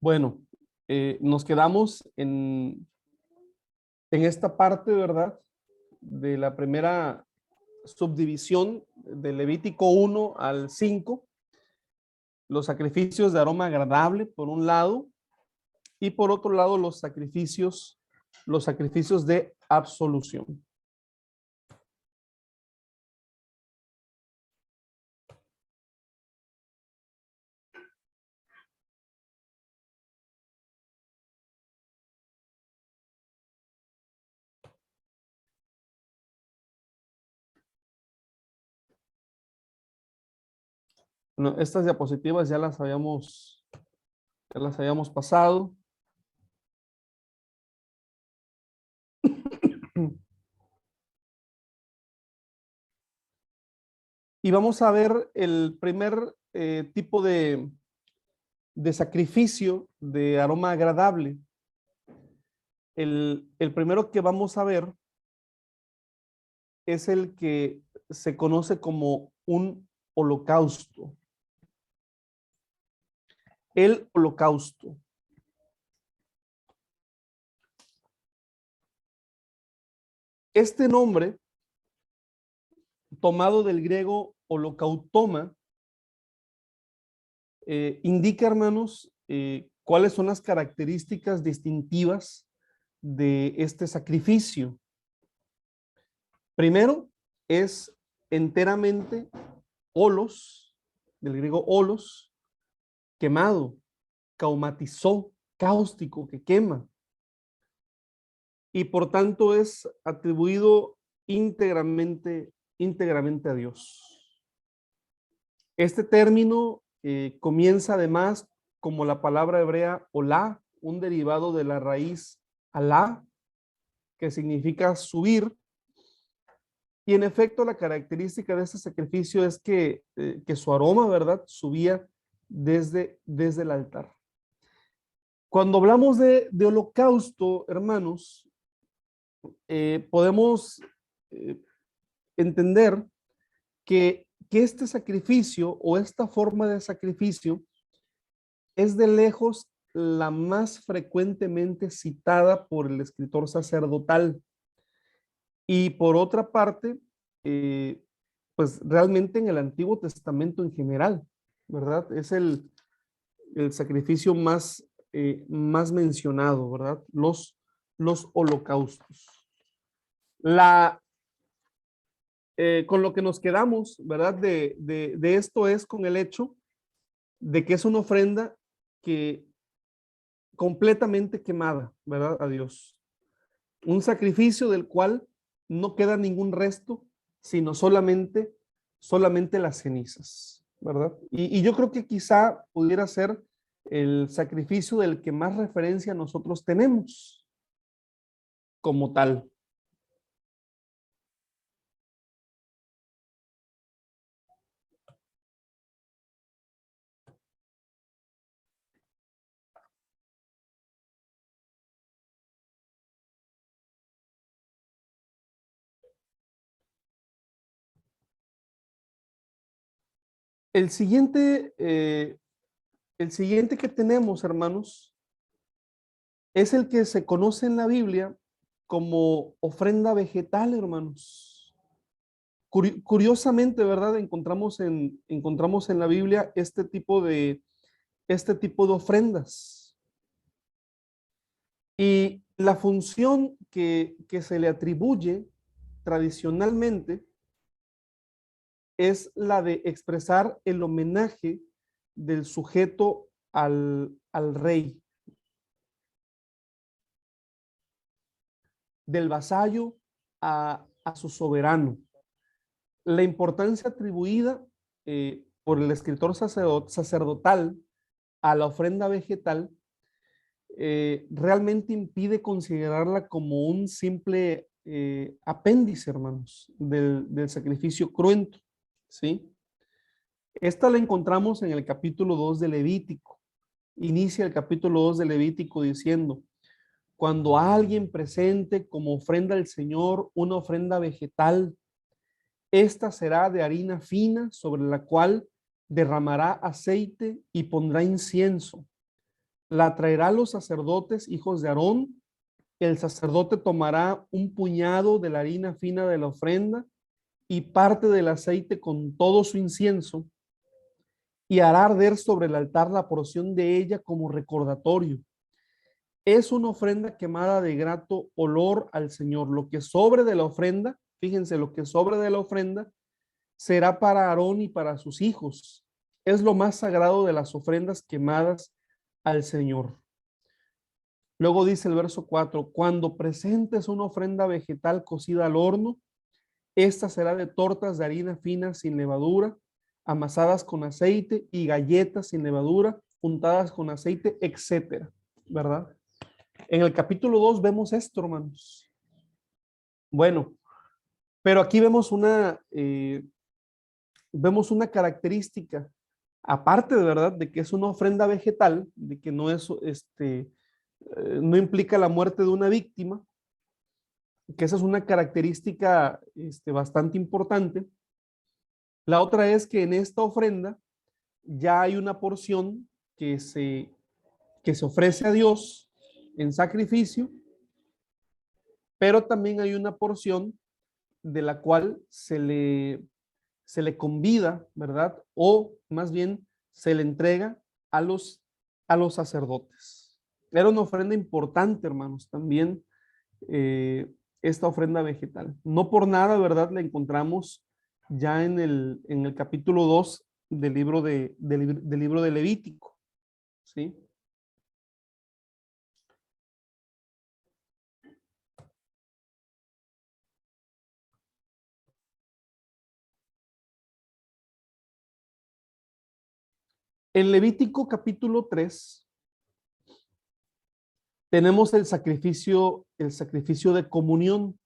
Bueno, nos quedamos en esta parte, ¿verdad? De la primera subdivisión de Levítico 1 al 5, los sacrificios de aroma agradable, por un lado, y por otro lado, los sacrificios de absolución. Bueno, estas diapositivas ya las habíamos pasado. Y vamos a ver el primer tipo de sacrificio de aroma agradable. El primero que vamos a ver es el que se conoce como un holocausto. El holocausto. Este nombre, tomado del griego holocautoma, indica, hermanos, cuáles son las características distintivas de este sacrificio. Primero, es enteramente holos, del griego holos, quemado, caumatizó, cáustico, que quema. Y por tanto es atribuido íntegramente a Dios. Este término comienza además como la palabra hebrea olá, un derivado de la raíz alá, que significa subir. Y en efecto, la característica de este sacrificio es que su aroma, ¿verdad?, subía desde el altar. Cuando hablamos de holocausto, hermanos, podemos entender que este sacrificio o esta forma de sacrificio es de lejos la más frecuentemente citada por el escritor sacerdotal. Y por otra parte, pues realmente en el Antiguo Testamento en general, ¿verdad? Es el sacrificio más mencionado, ¿verdad? Los holocaustos. Con lo que nos quedamos, ¿verdad? De esto es con el hecho de que es una ofrenda que completamente quemada, ¿verdad? A Dios. Un sacrificio del cual no queda ningún resto, sino solamente las cenizas, ¿verdad? Y yo creo que quizá pudiera ser el sacrificio del que más referencia nosotros tenemos como tal. El siguiente, eh, el siguiente que tenemos, hermanos, es el que se conoce en la Biblia como ofrenda vegetal, hermanos. Curiosamente, ¿verdad? Encontramos en la Biblia este tipo de ofrendas. Y la función que se le atribuye tradicionalmente es la de expresar el homenaje del sujeto al rey, del vasallo a su soberano. La importancia atribuida por el escritor sacerdotal a la ofrenda vegetal realmente impide considerarla como un simple apéndice, hermanos, del sacrificio cruento, ¿sí? Esta la encontramos en el capítulo 2 de Levítico. Inicia el capítulo 2 de Levítico diciendo: cuando alguien presente como ofrenda al Señor una ofrenda vegetal, esta será de harina fina sobre la cual derramará aceite y pondrá incienso. la traerá a los sacerdotes, hijos de Aarón. El sacerdote tomará un puñado de la harina fina de la ofrenda y parte del aceite con todo su incienso, y hará arder sobre el altar la porción de ella como recordatorio. Es una ofrenda quemada de grato olor al Señor. Lo que sobre de la ofrenda, fíjense, lo que sobre de la ofrenda será para Aarón y para sus hijos. Es lo más sagrado de las ofrendas quemadas al Señor. Luego dice el verso 4, cuando presentes una ofrenda vegetal cocida al horno, esta será de tortas de harina fina sin levadura, amasadas con aceite, y galletas sin levadura, untadas con aceite, etcétera, ¿verdad? En el capítulo 2 vemos esto, hermanos. Bueno, pero aquí vemos una característica, aparte de verdad de que es una ofrenda vegetal, de que no es, no implica la muerte de una víctima, que esa es una característica bastante importante. La otra es que en esta ofrenda ya hay una porción que se ofrece a Dios en sacrificio, pero también hay una porción de la cual se le convida, ¿verdad? O más bien se le entrega a los sacerdotes. Era una ofrenda importante, hermanos, también esta ofrenda vegetal. No por nada, ¿verdad? La encontramos ya en el capítulo 2 del libro de Levítico, ¿sí? En Levítico capítulo 3 tenemos el sacrificio de comunión.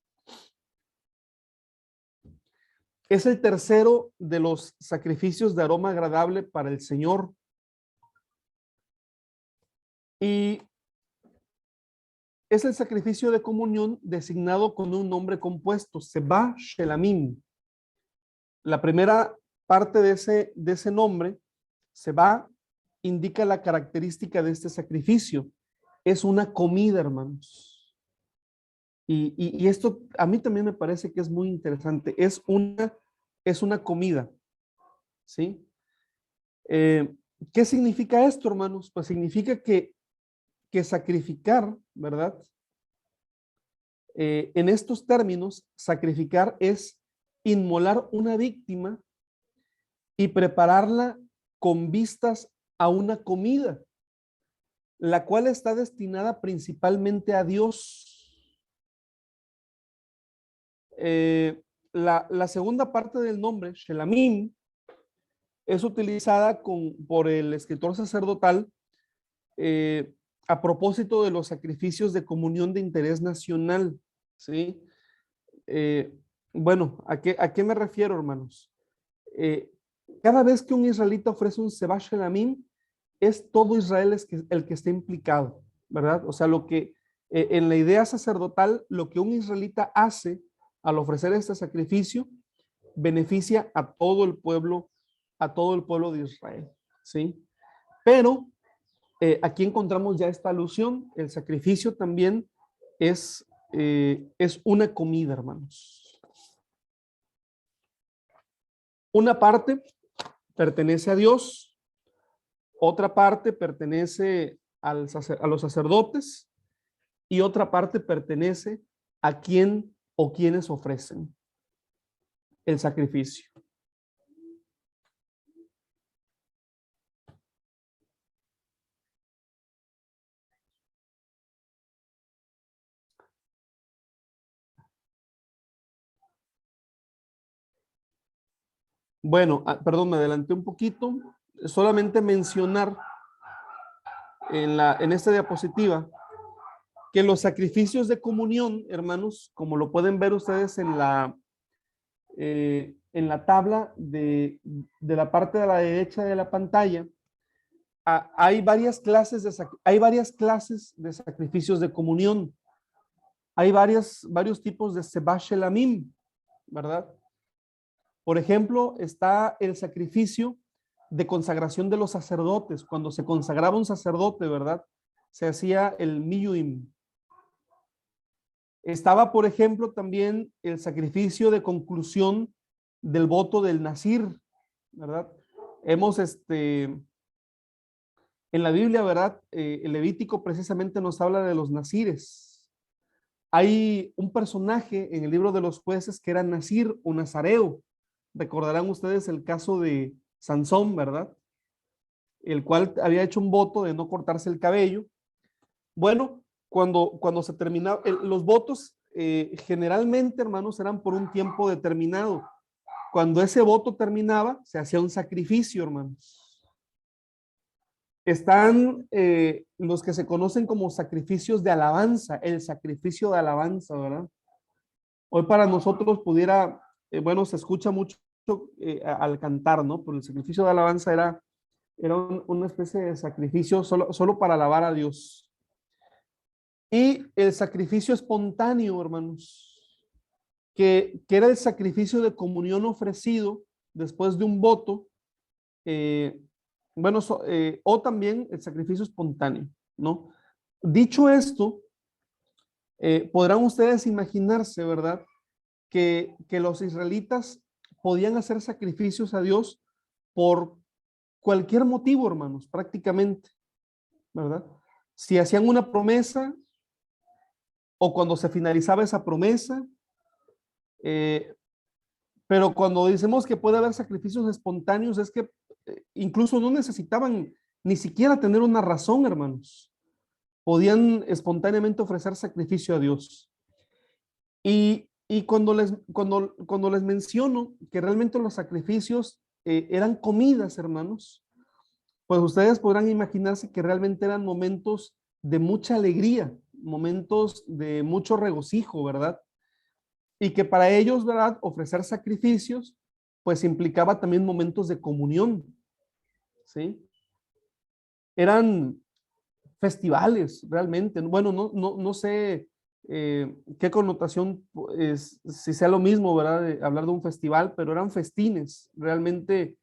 Es el tercero de los sacrificios de aroma agradable para el Señor. Y es el sacrificio de comunión designado con un nombre compuesto, Seba Shelamim. La primera parte de ese nombre, Seba, indica la característica de este sacrificio. Es una comida, hermanos. Y esto a mí también me parece que es muy interesante. Es una comida, ¿sí? ¿Qué significa esto, hermanos? Pues significa que sacrificar, ¿verdad? En estos términos, sacrificar es inmolar una víctima y prepararla con vistas a una comida, la cual está destinada principalmente a Dios. La segunda parte del nombre, Shelamim, es utilizada por el escritor sacerdotal eh, a propósito de los sacrificios de comunión de interés nacional, ¿sí? Eh, bueno, ¿a qué me refiero, hermanos? Eh, Cada vez que un israelita ofrece un Seba Shelamim, es todo Israel el que está implicado, ¿verdad? O sea, en la idea sacerdotal, lo que un israelita hace al ofrecer este sacrificio, beneficia a todo el pueblo de Israel, ¿sí? Pero aquí encontramos ya esta alusión, el sacrificio también es una comida, hermanos. Una parte pertenece a Dios, otra parte pertenece a los sacerdotes y otra parte pertenece a quien o quienes ofrecen el sacrificio. Bueno, perdón, me adelanté un poquito. Solamente mencionar en esta diapositiva que los sacrificios de comunión, hermanos, como lo pueden ver ustedes en la tabla de la parte de la derecha de la pantalla, hay varias clases de sacrificios de comunión. Hay varios tipos de Seba Shelamim, ¿verdad? Por ejemplo, está el sacrificio de consagración de los sacerdotes. Cuando se consagraba un sacerdote, ¿verdad? Se hacía el miyuim. Estaba, por ejemplo, también el sacrificio de conclusión del voto del nazir, ¿verdad? Hemos, en la Biblia, ¿verdad? El Levítico precisamente nos habla de los nazires. Hay un personaje en el libro de los jueces que era nazir o nazareo. Recordarán ustedes el caso de Sansón, ¿verdad? El cual había hecho un voto de no cortarse el cabello. Bueno, cuando se terminaba, los votos generalmente, hermanos, eran por un tiempo determinado. Cuando ese voto terminaba, se hacía un sacrificio, hermanos. Están los que se conocen como sacrificios de alabanza, el sacrificio de alabanza, ¿verdad? Hoy para nosotros pudiera, bueno, se escucha mucho al cantar, ¿no? Pero el sacrificio de alabanza era una especie de sacrificio solo para alabar a Dios. Y el sacrificio espontáneo, hermanos, que era el sacrificio de comunión ofrecido después de un voto, bueno, o también el sacrificio espontáneo, ¿no? Dicho esto, podrán ustedes imaginarse, ¿verdad? Que los israelitas podían hacer sacrificios a Dios por cualquier motivo, hermanos, prácticamente, ¿verdad? Si hacían una promesa o cuando se finalizaba esa promesa, eh, pero cuando decimos que puede haber sacrificios espontáneos, es que incluso no necesitaban ni siquiera tener una razón, hermanos. Podían espontáneamente ofrecer sacrificio a Dios. Y cuando les menciono que realmente los sacrificios eran comidas, hermanos, pues ustedes podrán imaginarse que realmente eran momentos de mucha alegría, momentos de mucho regocijo, ¿verdad? Y que para ellos, ¿verdad? Ofrecer sacrificios, pues implicaba también momentos de comunión, ¿sí? Eran festivales, realmente. Bueno, no sé qué connotación es, si sea lo mismo, ¿verdad? De hablar de un festival, pero eran festines realmente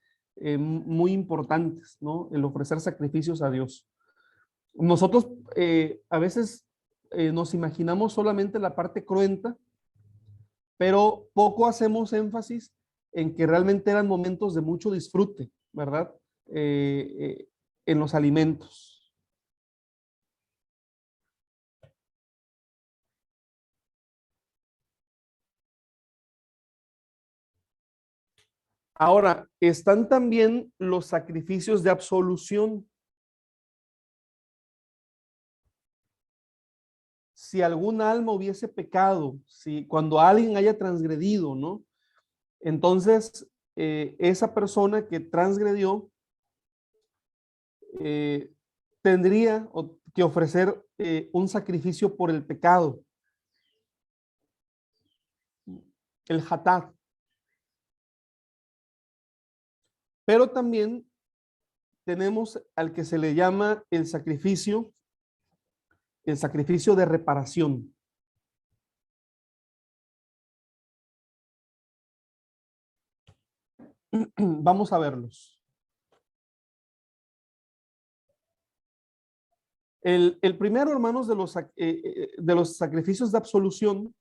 muy importantes, ¿no? El ofrecer sacrificios a Dios. Nosotros a veces nos imaginamos solamente la parte cruenta, pero poco hacemos énfasis en que realmente eran momentos de mucho disfrute, ¿verdad? En los alimentos. Ahora, están también los sacrificios de absolución. Si algún alma hubiese pecado, si cuando alguien haya transgredido, ¿no? Entonces, esa persona que transgredió eh, tendría que ofrecer un sacrificio por el pecado, el hatat. Pero también tenemos al que se le llama el sacrificio de reparación. Vamos a verlos. El primero, hermanos, de los sacrificios de absolución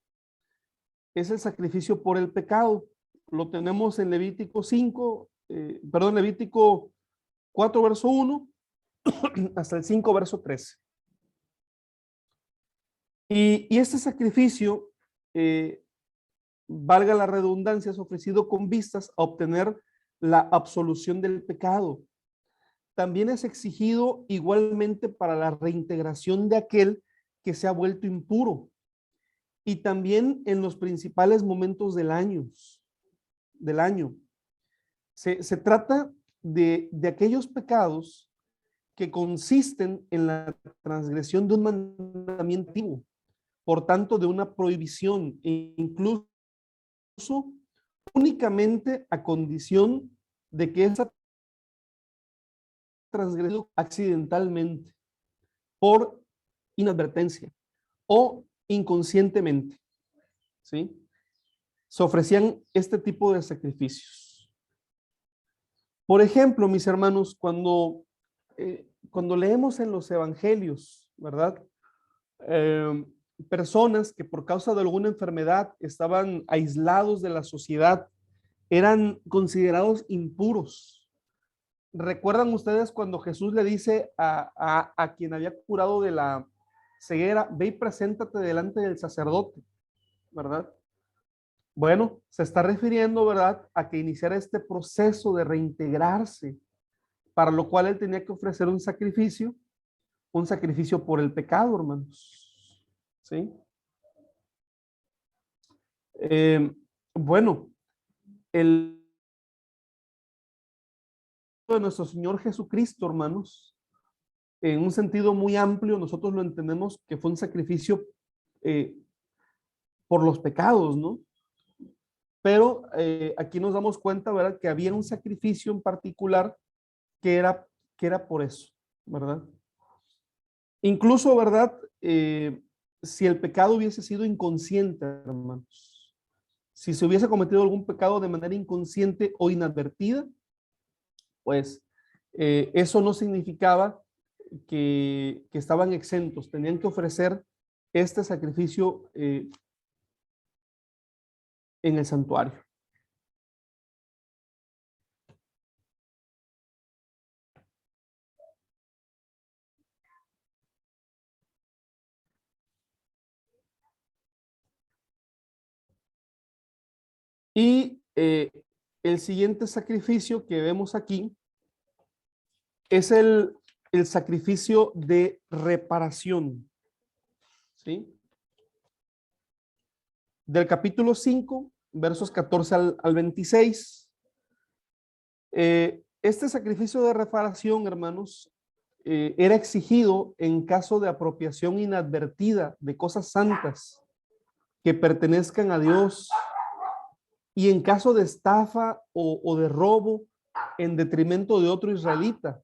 es el sacrificio por el pecado. Lo tenemos en Levítico 5, Levítico 4, verso 1, hasta el 5, verso 13. Y este sacrificio, eh, valga la redundancia, es ofrecido con vistas a obtener la absolución del pecado. También es exigido igualmente para la reintegración de aquel que se ha vuelto impuro y también en los principales momentos del año. Se trata de aquellos pecados que consisten en la transgresión de un mandamiento antiguo, por tanto de una prohibición, e incluso únicamente a condición de que esa transgresión accidentalmente, por inadvertencia o inconscientemente, ¿sí? Se ofrecían este tipo de sacrificios. Por ejemplo, mis hermanos, cuando leemos en los evangelios, ¿verdad? Eh, Personas que por causa de alguna enfermedad estaban aislados de la sociedad, eran considerados impuros. ¿Recuerdan ustedes cuando Jesús le dice a quien había curado de la ceguera, ve y preséntate delante del sacerdote, ¿verdad? Bueno, se está refiriendo, ¿verdad?, a que iniciara este proceso de reintegrarse, para lo cual él tenía que ofrecer un sacrificio por el pecado, hermanos. ¿Sí? Bueno, el de nuestro Señor Jesucristo, hermanos, en un sentido muy amplio, nosotros lo entendemos que fue un sacrificio eh, por los pecados, ¿no? Pero aquí nos damos cuenta, ¿verdad?, que había un sacrificio en particular que era, que era por eso, ¿verdad? Incluso, ¿verdad? Si el pecado hubiese sido inconsciente, hermanos, si se hubiese cometido algún pecado de manera inconsciente o inadvertida, pues eso no significaba que estaban exentos, tenían que ofrecer este sacrificio en el santuario. Y el siguiente sacrificio que vemos aquí es el sacrificio de reparación, ¿sí? Del capítulo 5, versos 14 al 26. Este sacrificio de reparación, hermanos, era exigido en caso de apropiación inadvertida de cosas santas que pertenezcan a Dios y en caso de estafa o de robo en detrimento de otro israelita.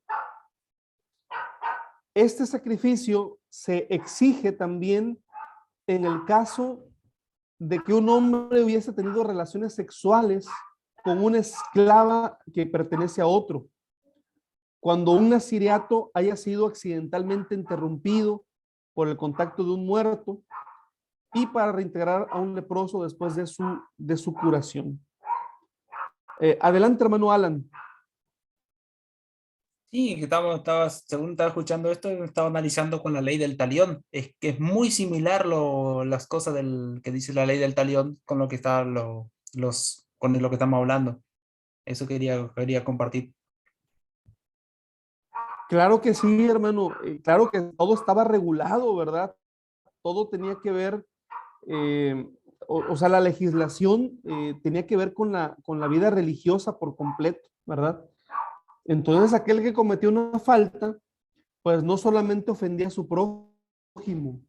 Este sacrificio se exige también en el caso de que un hombre hubiese tenido relaciones sexuales con una esclava que pertenece a otro. Cuando un naziriato haya sido accidentalmente interrumpido por el contacto de un muerto y para reintegrar a un leproso después de su curación. Adelante, hermano Alan. Sí, según estaba escuchando esto, estaba analizando con la ley del talión. Es que es muy similar las cosas que dice la ley del talión con lo que está con lo que estamos hablando. Eso quería compartir. Claro que sí, hermano. Claro que todo estaba regulado, ¿verdad? Todo tenía que ver, o sea, la legislación tenía que ver con la vida religiosa por completo, ¿verdad? Entonces, aquel que cometió una falta, pues no solamente ofendía a su prójimo,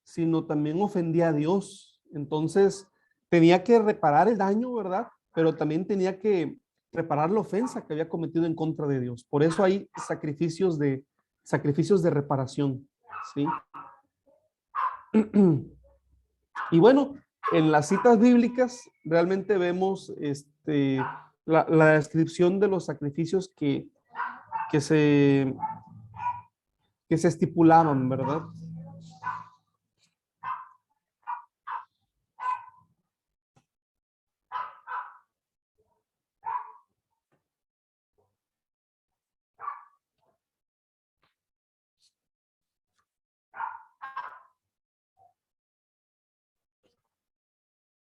sino también ofendía a Dios. Entonces, tenía que reparar el daño, ¿verdad? Pero también tenía que reparar la ofensa que había cometido en contra de Dios. Por eso hay sacrificios de reparación, ¿sí? Y bueno, en las citas bíblicas realmente vemos la descripción de los sacrificios que se, que se estipulaban, ¿verdad?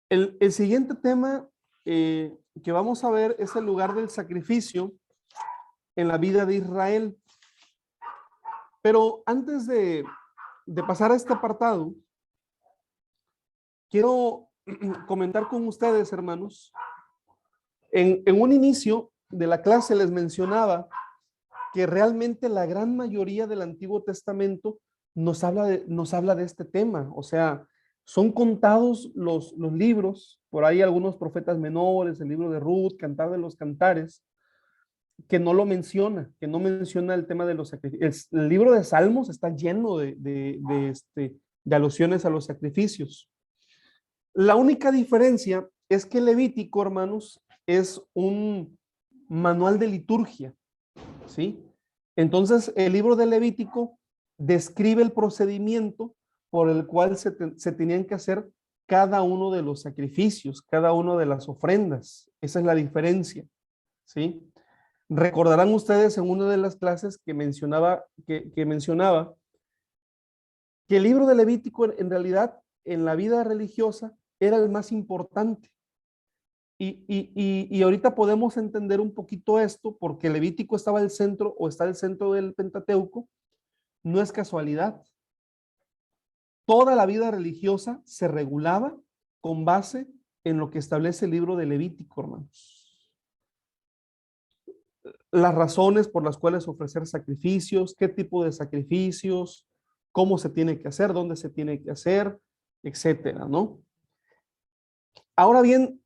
El siguiente tema que vamos a ver es el lugar del sacrificio en la vida de Israel. Pero antes de pasar a este apartado, quiero comentar con ustedes, hermanos. En un inicio de la clase les mencionaba que realmente la gran mayoría del Antiguo Testamento nos habla de este tema. O sea, son contados los libros, por ahí algunos profetas menores, el libro de Ruth, Cantar de los Cantares, que no lo menciona, que no menciona el tema de los sacrificios. El libro de Salmos está lleno de alusiones a los sacrificios. La única diferencia es que Levítico, hermanos, es manual de liturgia, ¿sí? Entonces, el libro de Levítico describe el procedimiento por el cual se tenían que hacer cada uno de los sacrificios, cada una de las ofrendas. Esa es la diferencia, ¿sí? Recordarán ustedes en una de las clases que mencionaba que el libro de Levítico en realidad en la vida religiosa era el más importante. Y ahorita podemos entender un poquito esto porque Levítico estaba al centro o está al centro del Pentateuco. No es casualidad. Toda la vida religiosa se regulaba con base en lo que establece el libro de Levítico, hermanos. Las razones por las cuales ofrecer sacrificios, qué tipo de sacrificios, cómo se tiene que hacer, dónde se tiene que hacer, etcétera, ¿no? Ahora bien,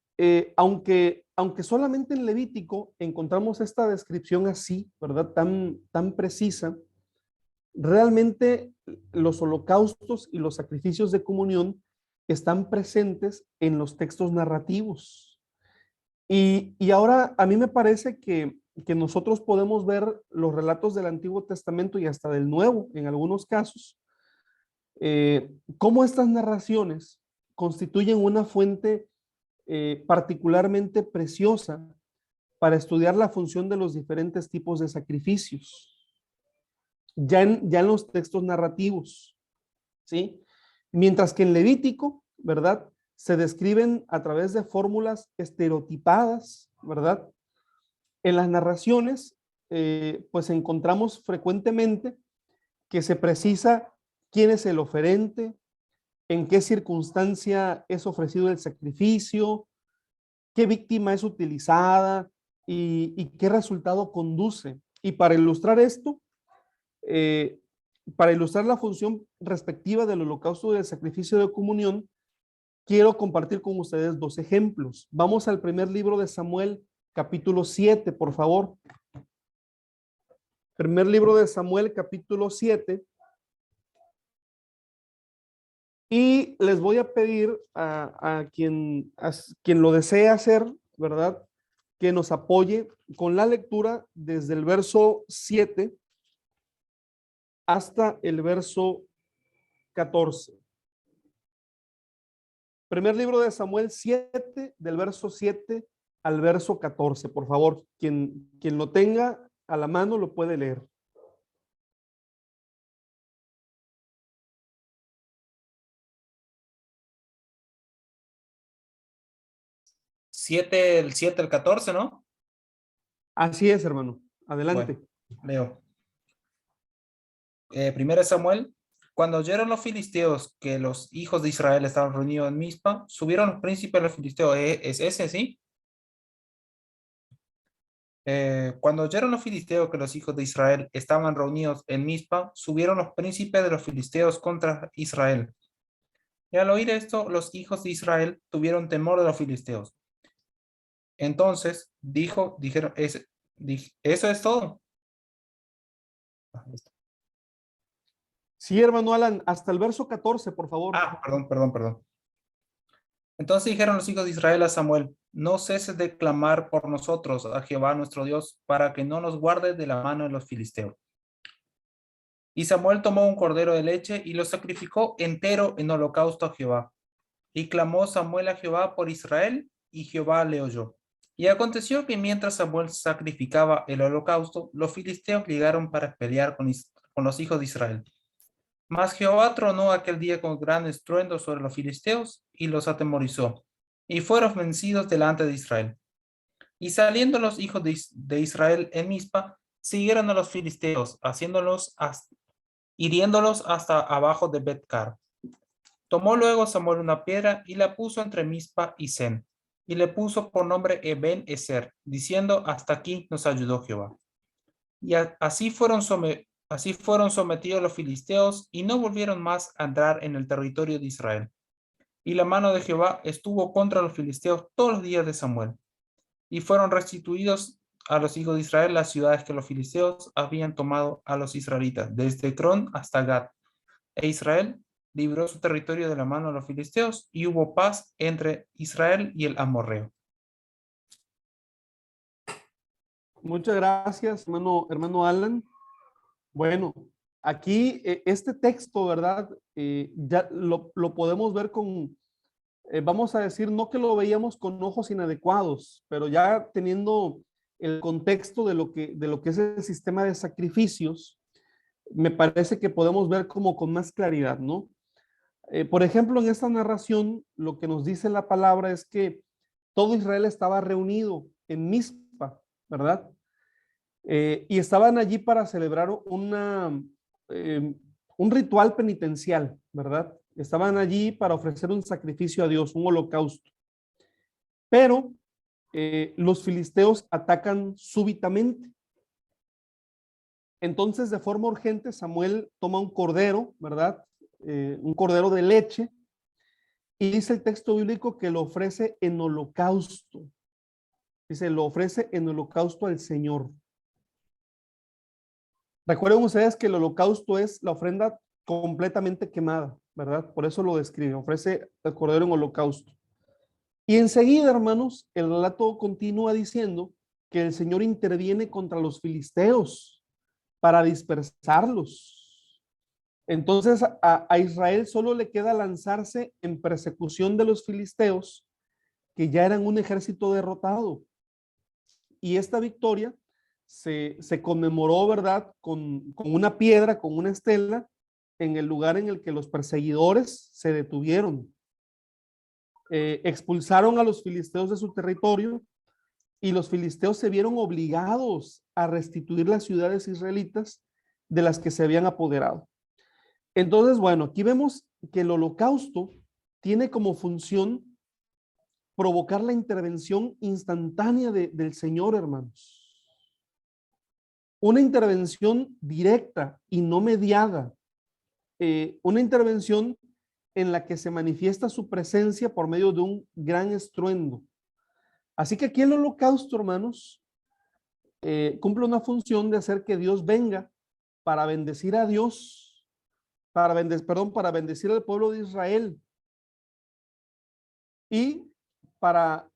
aunque solamente en Levítico encontramos esta descripción así, ¿verdad? Tan precisa, realmente los holocaustos y los sacrificios de comunión están presentes en los textos narrativos. Y ahora a mí me parece que nosotros podemos ver los relatos del Antiguo Testamento y hasta del Nuevo, en algunos casos, cómo estas narraciones constituyen una fuente particularmente preciosa para estudiar la función de los diferentes tipos de sacrificios, ya en los textos narrativos, ¿sí? Mientras que en Levítico, ¿verdad? Se describen a través de fórmulas estereotipadas, ¿verdad? En las narraciones, pues encontramos frecuentemente que se precisa quién es el oferente, en qué circunstancia es ofrecido el sacrificio, qué víctima es utilizada y qué resultado conduce. Y para ilustrar esto, eh, para ilustrar la función respectiva del holocausto y del sacrificio de comunión, quiero compartir con ustedes dos ejemplos. Vamos al primer libro de Samuel, capítulo 7, por favor. Primer libro de Samuel, capítulo 7. Y les voy a pedir a quien lo desee hacer, ¿verdad? Que nos apoye con la lectura desde el verso 7 hasta el verso 14. Primer libro de Samuel 7, del verso 7 al verso 14. Por favor, quien lo tenga a la mano lo puede leer. 7, el 7 al 14, ¿no? Así es, hermano. Bueno, Adelante. leo. Primero Samuel. Cuando oyeron los filisteos que los hijos de Israel estaban reunidos en Mizpa, subieron los príncipes de los filisteos. ¿Es ese, sí? Cuando oyeron los filisteos que los hijos de Israel estaban reunidos en Mizpa, subieron los príncipes de los filisteos contra Israel. Y al oír esto, los hijos de Israel tuvieron temor de los filisteos. Entonces dijeron, eso es todo. Sí, hermano Alan, hasta el verso 14, por favor. Perdón. Entonces dijeron los hijos de Israel a Samuel, no ceses de clamar por nosotros a Jehová nuestro Dios, para que no nos guarde de la mano de los filisteos. Y Samuel tomó un cordero de leche y lo sacrificó entero en holocausto a Jehová. Y clamó Samuel a Jehová por Israel, y Jehová le oyó. Y aconteció que mientras Samuel sacrificaba el holocausto, los filisteos llegaron para pelear con los hijos de Israel. Mas Jehová tronó aquel día con gran estruendo sobre los filisteos y los atemorizó, y fueron vencidos delante de Israel. Y saliendo los hijos de Israel en Mizpa, siguieron a los filisteos, hiriéndolos hasta abajo de Bet-car. Tomó luego Samuel una piedra y la puso entre Mizpa y Sen, y le puso por nombre Eben-Ezer, diciendo, hasta aquí nos ayudó Jehová. Y así fueron sometidos los filisteos y no volvieron más a entrar en el territorio de Israel. Y la mano de Jehová estuvo contra los filisteos todos los días de Samuel. Y fueron restituidos a los hijos de Israel las ciudades que los filisteos habían tomado a los israelitas, desde Ecrón hasta Gat. E Israel libró su territorio de la mano de los filisteos y hubo paz entre Israel y el amorreo. Muchas gracias, hermano Alan. Bueno, aquí este texto, ¿verdad? Ya lo podemos ver con, vamos a decir, no que lo veíamos con ojos inadecuados, pero ya teniendo el contexto de lo que es el sistema de sacrificios, me parece que podemos ver como con más claridad, ¿no? Por ejemplo, en esta narración, lo que nos dice la palabra es que todo Israel estaba reunido en Mizpa, ¿verdad? Y estaban allí para celebrar eh, un ritual penitencial, ¿verdad? Estaban allí para ofrecer un sacrificio a Dios, un holocausto. Pero los filisteos atacan súbitamente. Entonces, de forma urgente, Samuel toma un cordero, ¿verdad? Un cordero de leche, y dice el texto bíblico que lo ofrece en holocausto. Dice, lo ofrece en holocausto al Señor. Recuerden ustedes que el holocausto es la ofrenda completamente quemada, ¿verdad? Por eso lo describe, ofrece el cordero en holocausto. Y enseguida, hermanos, el relato continúa diciendo que el Señor interviene contra los filisteos para dispersarlos. Entonces a Israel solo le queda lanzarse en persecución de los filisteos, que ya eran un ejército derrotado. Y esta victoria se conmemoró, ¿verdad? Con una piedra, con una estela, en el lugar en el que los perseguidores se detuvieron. Expulsaron a los filisteos de su territorio y los filisteos se vieron obligados a restituir las ciudades israelitas de las que se habían apoderado. Entonces, bueno, aquí vemos que el holocausto tiene como función provocar la intervención instantánea del Señor, hermanos. Una intervención directa y no mediada, una intervención en la que se manifiesta su presencia por medio de un gran estruendo. Así que aquí el holocausto, hermanos, cumple una función de hacer que Dios venga para bendecir a Dios, para bendecir al pueblo de Israel y para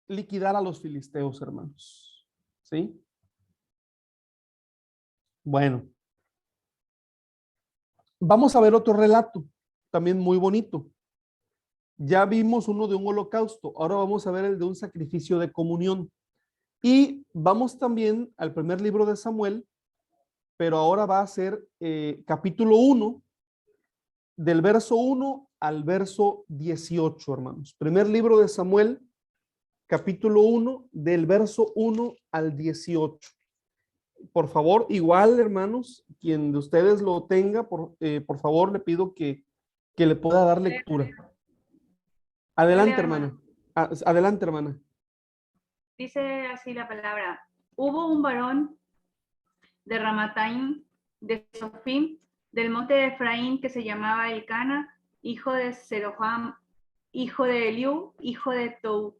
liquidar a los filisteos, hermanos. ¿Sí? Bueno, vamos a ver otro relato, también muy bonito. Ya vimos uno de un holocausto, ahora vamos a ver el de un sacrificio de comunión. Y vamos también al primer libro de Samuel, pero ahora va a ser capítulo 1, del verso 1 al verso 18, hermanos. Primer libro de Samuel, capítulo 1, del verso 1 al 18. Por favor, igual, hermanos, quien de ustedes lo tenga, por favor, le pido que le pueda dar lectura. Yo leo, Adelante, hermano. hermana. Adelante, hermana. Dice así la palabra. Hubo un varón de Ramataim, de Sofim, del monte de Efraín, que se llamaba Elcana, hijo de Zeroham, hijo de Eliú, hijo de Tou,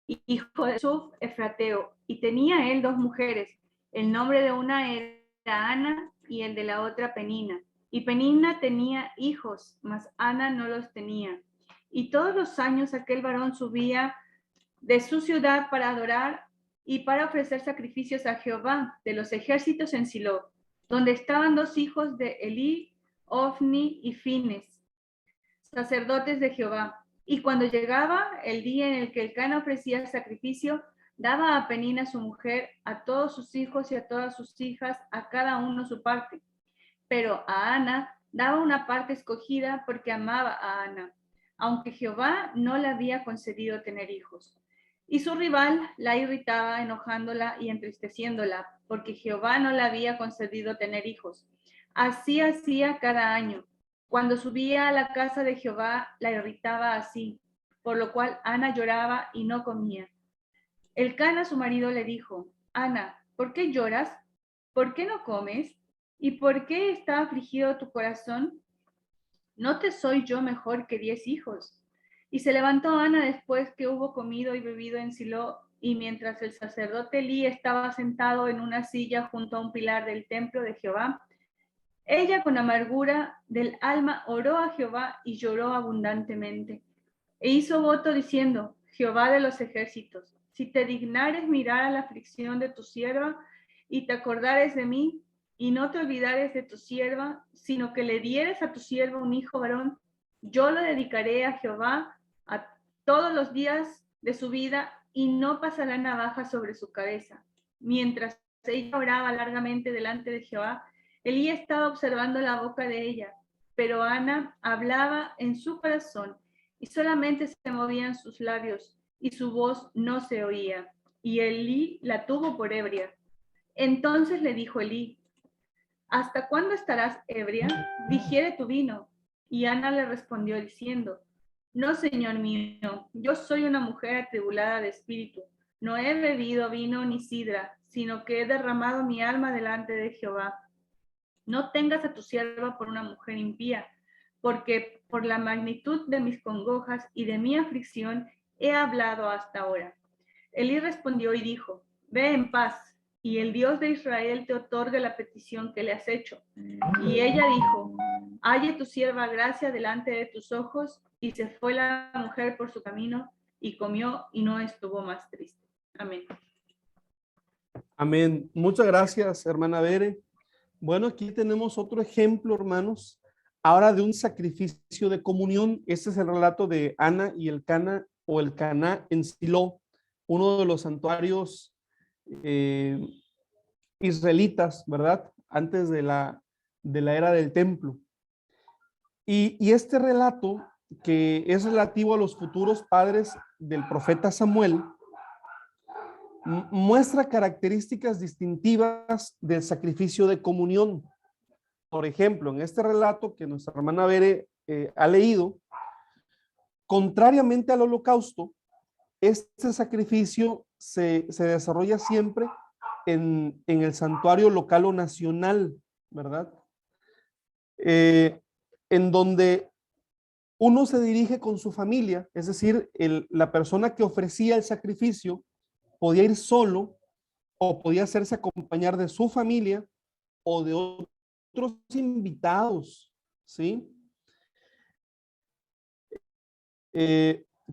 hijo de Suf, Efrateo. Y tenía él 2 mujeres. El nombre de una era Ana y el de la otra Penina. Y Penina tenía hijos, mas Ana no los tenía. Y todos los años aquel varón subía de su ciudad para adorar y para ofrecer sacrificios a Jehová de los ejércitos en Silo, donde estaban 2 hijos de Elí, Ofni y Fines, sacerdotes de Jehová. Y cuando llegaba el día en el que Elcana ofrecía el sacrificio, daba a Penina su mujer, a todos sus hijos y a todas sus hijas, a cada uno su parte. Pero a Ana daba una parte escogida porque amaba a Ana, aunque Jehová no le había concedido tener hijos. Y su rival la irritaba, enojándola y entristeciéndola, porque Jehová no le había concedido tener hijos. Así hacía cada año. Cuando subía a la casa de Jehová, la irritaba así, por lo cual Ana lloraba y no comía. Elcana, su marido, le dijo: Ana, ¿por qué lloras? ¿Por qué no comes? ¿Y por qué está afligido tu corazón? ¿No te soy yo mejor que 10 hijos? Y se levantó Ana después que hubo comido y bebido en Silo, y mientras el sacerdote Elí estaba sentado en una silla junto a un pilar del templo de Jehová, ella con amargura del alma oró a Jehová y lloró abundantemente. E hizo voto diciendo: Jehová de los ejércitos, si te dignares mirar a la aflicción de tu sierva y te acordares de mí, y no te olvidares de tu sierva, sino que le dieres a tu sierva un hijo varón, yo lo dedicaré a Jehová a todos los días de su vida, y no pasará navaja sobre su cabeza. Mientras ella oraba largamente delante de Jehová, Elí estaba observando la boca de ella, pero Ana hablaba en su corazón, y solamente se movían sus labios, y su voz no se oía, y Elí la tuvo por ebria. Entonces le dijo Elí: ¿hasta cuándo estarás ebria? Digiere tu vino. Y Ana le respondió diciendo: no, señor mío, yo soy una mujer atribulada de espíritu. No he bebido vino ni sidra, sino que he derramado mi alma delante de Jehová. No tengas a tu sierva por una mujer impía, porque por la magnitud de mis congojas y de mi aflicción he hablado hasta ahora. Elí respondió y dijo: ve en paz, y el Dios de Israel te otorgue la petición que le has hecho. Y ella dijo: halle tu sierva gracia delante de tus ojos. Y se fue la mujer por su camino, y comió, y no estuvo más triste. Amén. Amén. Muchas gracias, hermana Bere. Bueno, aquí tenemos otro ejemplo, hermanos, ahora de un sacrificio de comunión. Este es el relato de Ana y el Cana, o el Caná en Silo, uno de los santuarios israelitas, ¿verdad? Antes de la era del templo. Y este relato, que es relativo a los futuros padres del profeta Samuel, muestra características distintivas del sacrificio de comunión. Por ejemplo, en este relato que nuestra hermana Bere ha leído, contrariamente al holocausto, este sacrificio se desarrolla siempre en el santuario local o nacional, ¿verdad? En donde uno se dirige con su familia, es decir, la persona que ofrecía el sacrificio podía ir solo o podía hacerse acompañar de su familia o de otros invitados, ¿sí?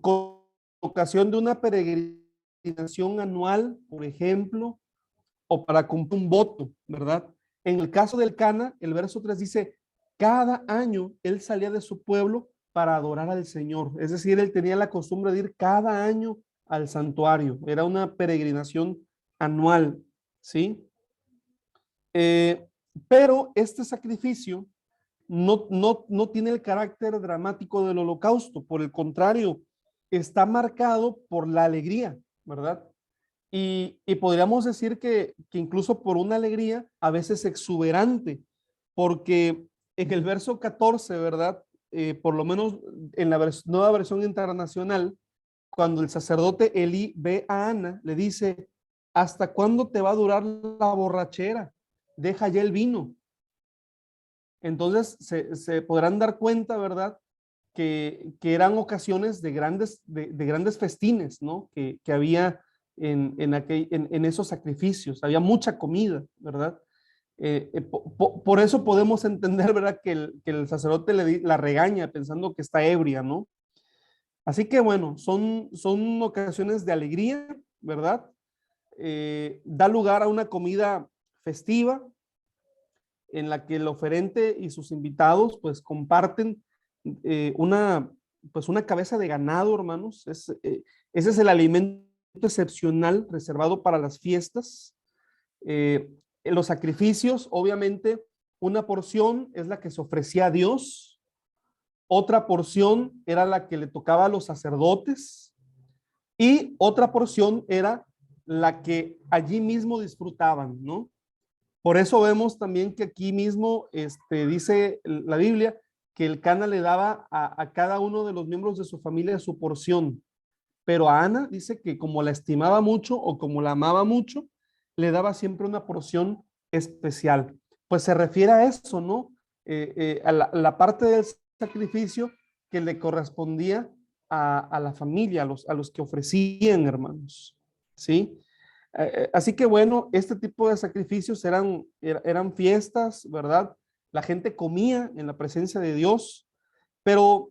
Con ocasión de una peregrinación anual, por ejemplo, o para cumplir un voto, ¿verdad? En el caso del Cana, el verso 3 dice: cada año él salía de su pueblo para adorar al Señor. Es decir, él tenía la costumbre de ir cada año al santuario. Era una peregrinación anual, ¿sí? Pero este sacrificio no tiene el carácter dramático del holocausto. Por el contrario, está marcado por la alegría, ¿verdad? Y podríamos decir que incluso por una alegría a veces exuberante, porque en el verso 14, ¿verdad? Por lo menos en la nueva versión internacional, cuando el sacerdote Elí ve a Ana, le dice: ¿hasta cuándo te va a durar la borrachera? Deja ya el vino. Entonces se podrán dar cuenta, ¿verdad? Que eran ocasiones de grandes festines, ¿no? Que había en esos sacrificios. Había mucha comida, ¿verdad? Por eso podemos entender, ¿verdad? Que el sacerdote la regaña pensando que está ebria, ¿no? Así que bueno, son ocasiones de alegría, ¿verdad? Da lugar a una comida festiva en la que el oferente y sus invitados pues comparten una cabeza de ganado, hermanos. Ese es el alimento excepcional reservado para las fiestas. En los sacrificios, obviamente, una porción es la que se ofrecía a Dios, otra porción era la que le tocaba a los sacerdotes y otra porción era la que allí mismo disfrutaban, ¿no? Por eso vemos también que aquí mismo dice la Biblia que el Cana le daba a cada uno de los miembros de su familia su porción, pero a Ana dice que como la estimaba mucho o como la amaba mucho, le daba siempre una porción especial. Pues se refiere a eso, ¿no? A la parte del sacrificio que le correspondía a la familia, a los que ofrecían, hermanos, ¿sí? Así que bueno, este tipo de sacrificios eran fiestas, ¿verdad? La gente comía en la presencia de Dios, pero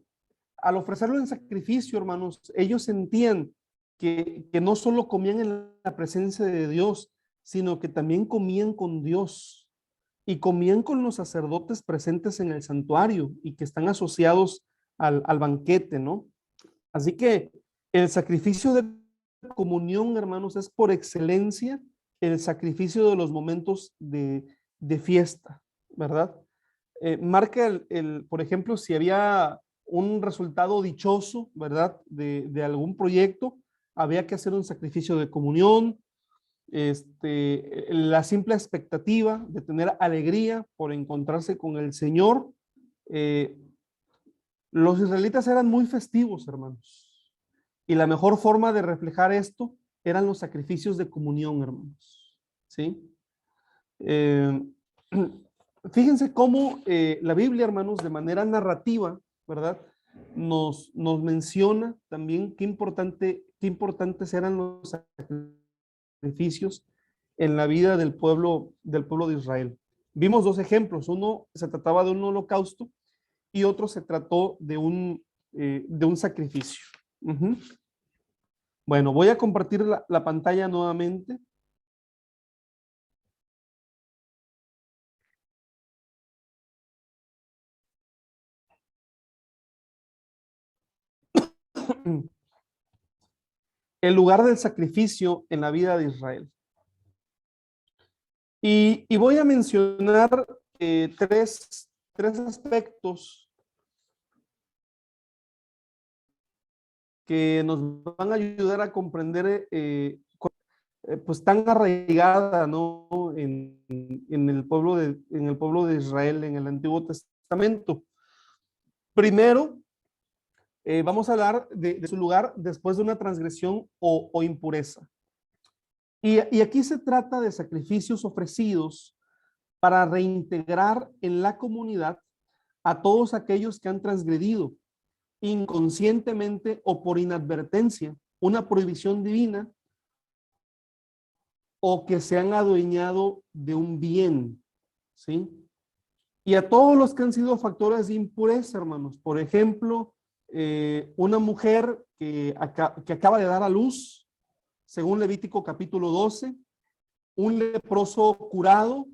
al ofrecerlo en sacrificio, hermanos, ellos sentían que no solo comían en la presencia de Dios, sino que también comían con Dios y comían con los sacerdotes presentes en el santuario y que están asociados al banquete, ¿no? Así que el sacrificio de comunión, hermanos, es por excelencia el sacrificio de los momentos de fiesta, ¿verdad? Marca por ejemplo, si había un resultado dichoso, ¿verdad? De algún proyecto, había que hacer un sacrificio de comunión, la simple expectativa de tener alegría por encontrarse con el Señor. Los israelitas eran muy festivos, hermanos, y la mejor forma de reflejar esto eran los sacrificios de comunión, hermanos, ¿sí? Fíjense cómo la Biblia, hermanos, de manera narrativa, ¿verdad? Nos menciona también qué importantes eran los sacrificios en la vida del pueblo de Israel. Vimos dos ejemplos. Uno se trataba de un holocausto y otro se trató de un sacrificio. Bueno, voy a compartir la pantalla nuevamente. El lugar del sacrificio en la vida de Israel. Y voy a mencionar tres aspectos que nos van a ayudar a comprender pues tan arraigada, ¿no? en el pueblo de Israel en el Antiguo Testamento. Primero, vamos a hablar de su lugar después de una transgresión o impureza. Y aquí se trata de sacrificios ofrecidos para reintegrar en la comunidad a todos aquellos que han transgredido inconscientemente o por inadvertencia una prohibición divina o que se han adueñado de un bien, ¿sí? Y a todos los que han sido factores de impureza, hermanos. Por ejemplo, una mujer que acaba de dar a luz, según Levítico capítulo 12, un leproso curado,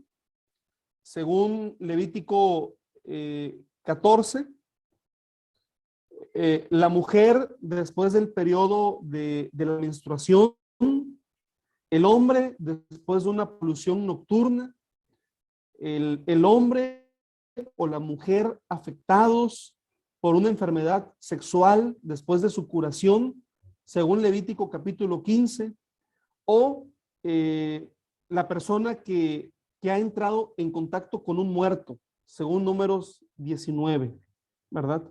según Levítico 14, la mujer después del periodo de la menstruación, el hombre después de una polución nocturna, el hombre o la mujer afectados por una enfermedad sexual después de su curación, según Levítico capítulo 15, o la persona que ha entrado en contacto con un muerto, según Números 19, ¿verdad?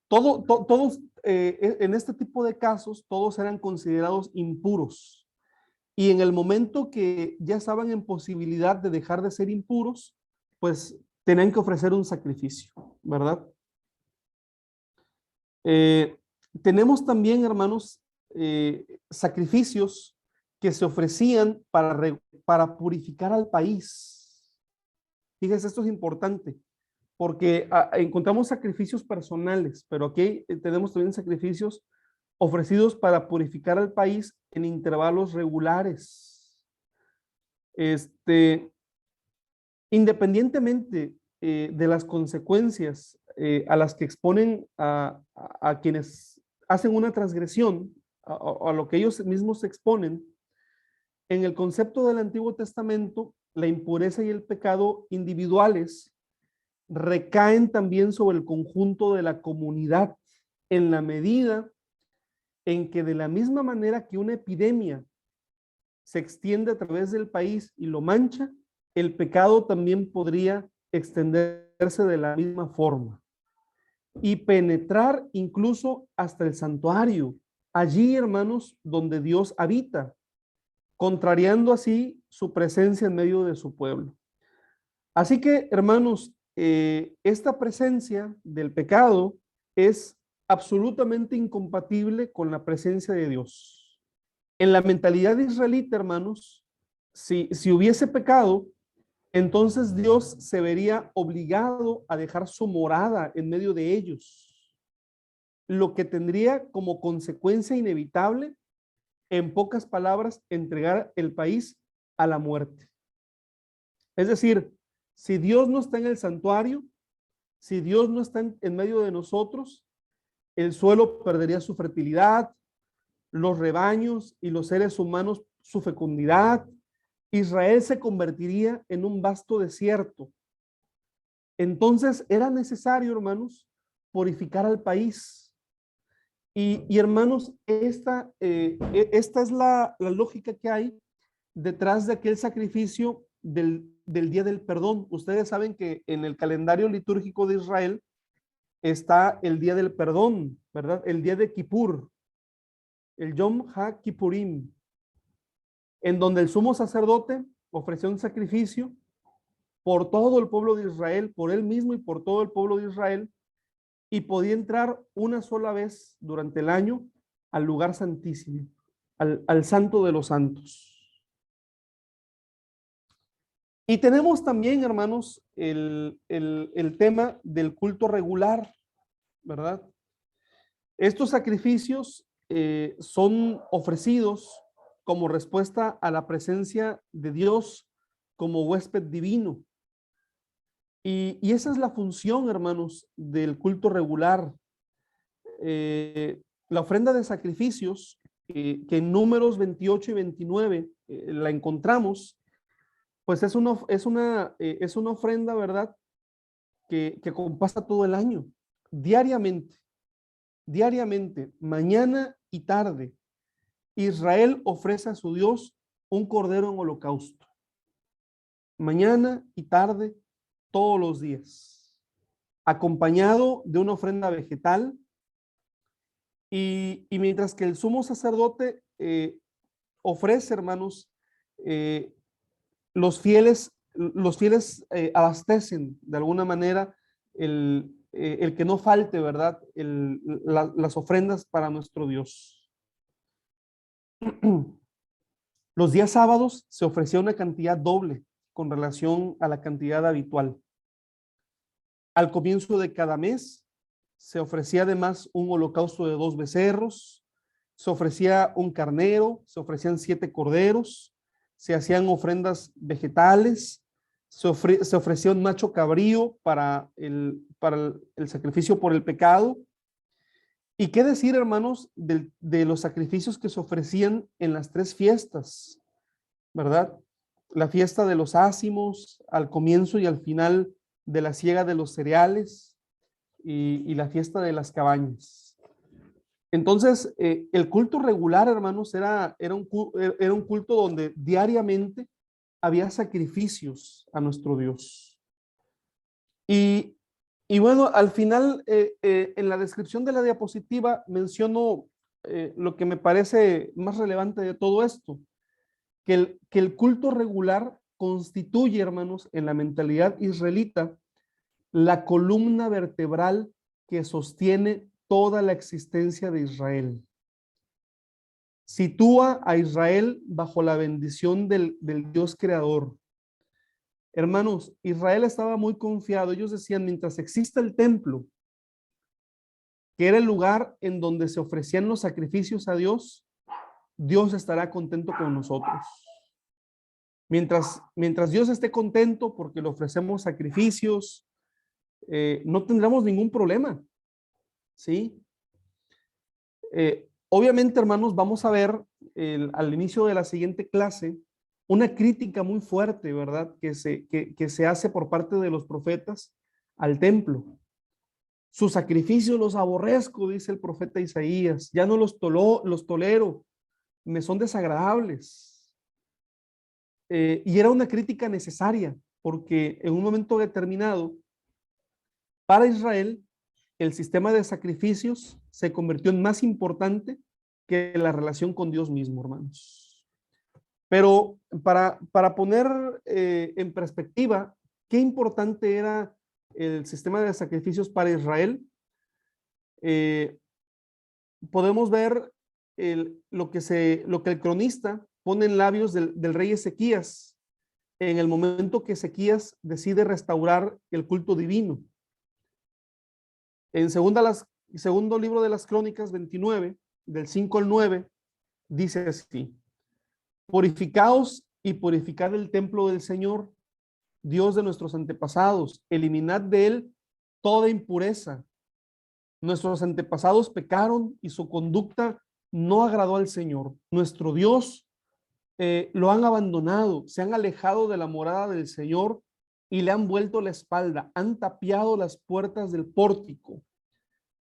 Todos, en este tipo de casos, todos eran considerados impuros. Y en el momento que ya estaban en posibilidad de dejar de ser impuros, pues tenían que ofrecer un sacrificio, ¿verdad? Tenemos también, hermanos, sacrificios que se ofrecían para purificar al país. Fíjense, esto es importante, porque encontramos sacrificios personales, pero aquí tenemos también sacrificios ofrecidos para purificar al país en intervalos regulares. Independientemente de las consecuencias a las que exponen a quienes hacen una transgresión, a lo que ellos mismos se exponen, en el concepto del Antiguo Testamento, la impureza y el pecado individuales recaen también sobre el conjunto de la comunidad, en la medida en que de la misma manera que una epidemia se extiende a través del país y lo mancha, el pecado también podría extenderse de la misma forma y penetrar incluso hasta el santuario, allí, hermanos, donde Dios habita, contrariando así su presencia en medio de su pueblo. Así que, hermanos, esta presencia del pecado es absolutamente incompatible con la presencia de Dios. En la mentalidad israelita, hermanos, si hubiese pecado, entonces Dios se vería obligado a dejar su morada en medio de ellos, lo que tendría como consecuencia inevitable en pocas palabras, entregar el país a la muerte. Es decir, si Dios no está en el santuario, si Dios no está en medio de nosotros, el suelo perdería su fertilidad, los rebaños y los seres humanos su fecundidad. Israel se convertiría en un vasto desierto. Entonces era necesario, hermanos, purificar al país. Y hermanos, esta es la lógica que hay detrás de aquel sacrificio del día del perdón. Ustedes saben que en el calendario litúrgico de Israel está el día del perdón, ¿verdad? El día de Kippur, el Yom HaKippurim, en donde el sumo sacerdote ofreció un sacrificio por todo el pueblo de Israel, por él mismo y por todo el pueblo de Israel, y podía entrar una sola vez durante el año al lugar santísimo, al santo de los santos. Y tenemos también, hermanos, el tema del culto regular, ¿verdad? Estos sacrificios son ofrecidos como respuesta a la presencia de Dios como huésped divino. Y esa es la función, hermanos, del culto regular. La ofrenda de sacrificios, que en Números 28 y 29 la encontramos, pues es una ofrenda, ¿verdad? Que compasa todo el año, diariamente, mañana y tarde. Israel ofrece a su Dios un cordero en holocausto. Mañana y tarde, todos los días, acompañado de una ofrenda vegetal. Y mientras que el sumo sacerdote ofrece, hermanos, los fieles abastecen de alguna manera el que no falte, ¿verdad? Las ofrendas para nuestro Dios. Los días sábados se ofrecía una cantidad doble con relación a la cantidad habitual. Al comienzo de cada mes se ofrecía además un holocausto de 2 becerros, se ofrecía un carnero, se ofrecían 7 corderos, se hacían ofrendas vegetales, se ofrecía un macho cabrío para el sacrificio por el pecado. ¿Y qué decir, hermanos, de los sacrificios que se ofrecían en las 3 fiestas, ¿verdad? La fiesta de los ácimos, al comienzo y al final de la siega de los cereales, y la fiesta de las cabañas. Entonces, el culto regular, hermanos, era un culto donde diariamente había sacrificios a nuestro Dios. Y bueno, al final, en la descripción de la diapositiva menciono lo que me parece más relevante de todo esto, que el culto regular constituye, hermanos, en la mentalidad israelita, la columna vertebral que sostiene toda la existencia de Israel. Sitúa a Israel bajo la bendición del Dios creador. Hermanos, Israel estaba muy confiado. Ellos decían, mientras exista el templo, que era el lugar en donde se ofrecían los sacrificios a Dios, Dios estará contento con nosotros. Mientras Dios esté contento porque le ofrecemos sacrificios, no tendremos ningún problema, ¿sí? Obviamente, hermanos, vamos a ver al inicio de la siguiente clase una crítica muy fuerte, ¿verdad? Que se hace por parte de los profetas al templo. Sus sacrificios los aborrezco, dice el profeta Isaías, ya no los tolero, me son desagradables. Y era una crítica necesaria, porque en un momento determinado, para Israel, el sistema de sacrificios se convirtió en más importante que la relación con Dios mismo, hermanos. Pero para poner en perspectiva qué importante era el sistema de sacrificios para Israel, podemos ver lo que el cronista pone en labios del rey Ezequías en el momento que Ezequías decide restaurar el culto divino. En segundo libro de las Crónicas 29, del 5 al 9, dice así: purificaos y purificad el templo del Señor, Dios de nuestros antepasados, eliminad de él toda impureza. Nuestros antepasados pecaron y su conducta no agradó al Señor. Nuestro Dios lo han abandonado, se han alejado de la morada del Señor y le han vuelto la espalda, han tapiado las puertas del pórtico,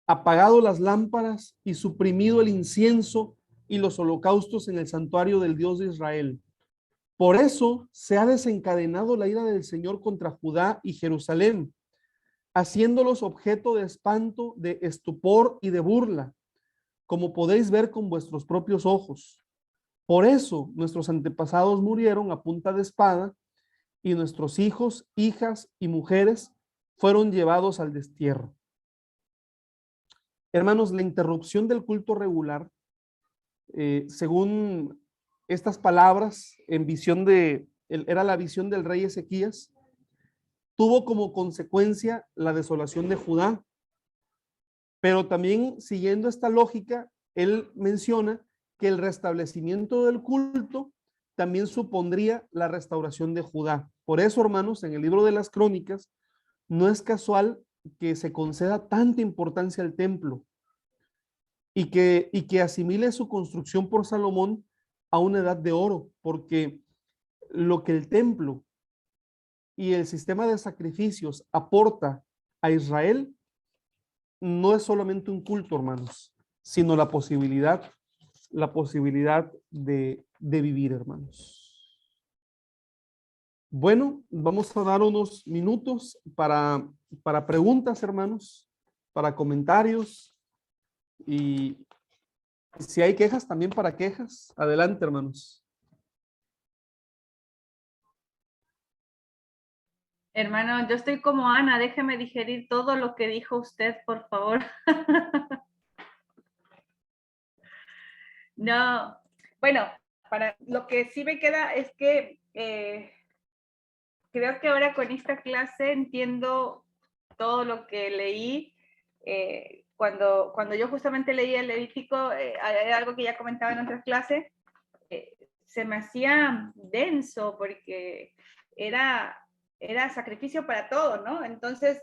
apagado las lámparas y suprimido el incienso y los holocaustos en el santuario del Dios de Israel. Por eso se ha desencadenado la ira del Señor contra Judá y Jerusalén, haciéndolos objeto de espanto, de estupor y de burla, como podéis ver con vuestros propios ojos. Por eso nuestros antepasados murieron a punta de espada y nuestros hijos, hijas y mujeres fueron llevados al destierro. Hermanos, la interrupción del culto regular, según estas palabras, era la visión del rey Ezequías, tuvo como consecuencia la desolación de Judá. Pero también, siguiendo esta lógica, él menciona que el restablecimiento del culto también supondría la restauración de Judá. Por eso, hermanos, en el libro de las Crónicas, no es casual que se conceda tanta importancia al templo y que asimile su construcción por Salomón a una edad de oro, porque lo que el templo y el sistema de sacrificios aporta a Israel no es solamente un culto, hermanos, sino la posibilidad de vivir, hermanos. Bueno, vamos a dar unos minutos para preguntas, hermanos, para comentarios, y si hay quejas, también para quejas. Adelante, hermanos. Hermano, yo estoy como Ana, déjeme digerir todo lo que dijo usted, por favor. No, bueno, para lo que sí me queda es que creo que ahora con esta clase entiendo todo lo que leí. Cuando yo justamente leí el Levítico, era algo que ya comentaba en otras clases, se me hacía denso porque era sacrificio para todo, ¿no? Entonces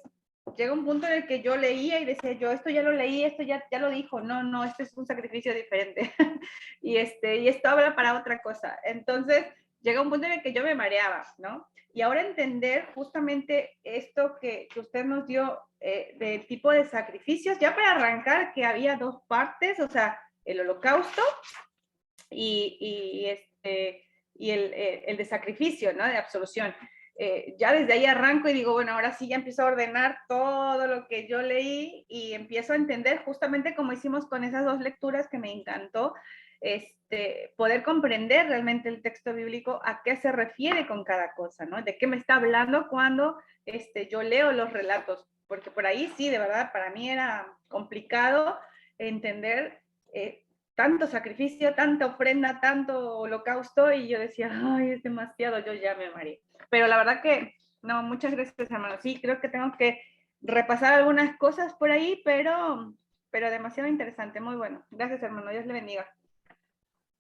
llega un punto en el que yo leía y decía yo, esto ya lo leí, esto ya lo dijo, no, este es un sacrificio diferente y esto habla para otra cosa. Entonces llega un punto en el que yo me mareaba, ¿no? Y ahora entender justamente esto que usted nos dio del tipo de sacrificios, ya para arrancar que había dos partes, o sea, el holocausto y el de sacrificio, ¿no? De absolución. Ya desde ahí arranco y digo, bueno, ahora sí ya empiezo a ordenar todo lo que yo leí y empiezo a entender justamente como hicimos con esas dos lecturas que me encantó, poder comprender realmente el texto bíblico, a qué se refiere con cada cosa, ¿no? De qué me está hablando cuando yo leo los relatos, porque por ahí sí, de verdad, para mí era complicado entender tanto sacrificio, tanta ofrenda, tanto holocausto, y yo decía, ay, es demasiado, yo ya me mareé. Pero la verdad que, no, muchas gracias, hermano. Sí, creo que tengo que repasar algunas cosas por ahí, pero demasiado interesante, muy bueno. Gracias, hermano, Dios le bendiga.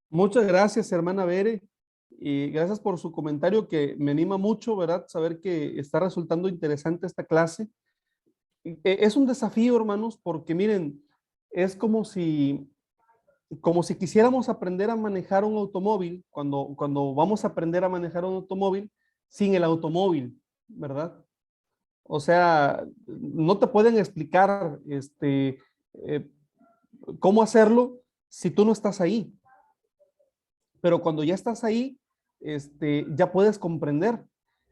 Muchas gracias, hermana Bere, y gracias por su comentario que me anima mucho, ¿verdad? Saber que está resultando interesante esta clase. Es un desafío, hermanos, porque miren, es como si quisiéramos aprender a manejar un automóvil, cuando vamos a aprender a manejar un automóvil sin el automóvil, ¿verdad? O sea, no te pueden explicar cómo hacerlo si tú no estás ahí. Pero cuando ya estás ahí, ya puedes comprender.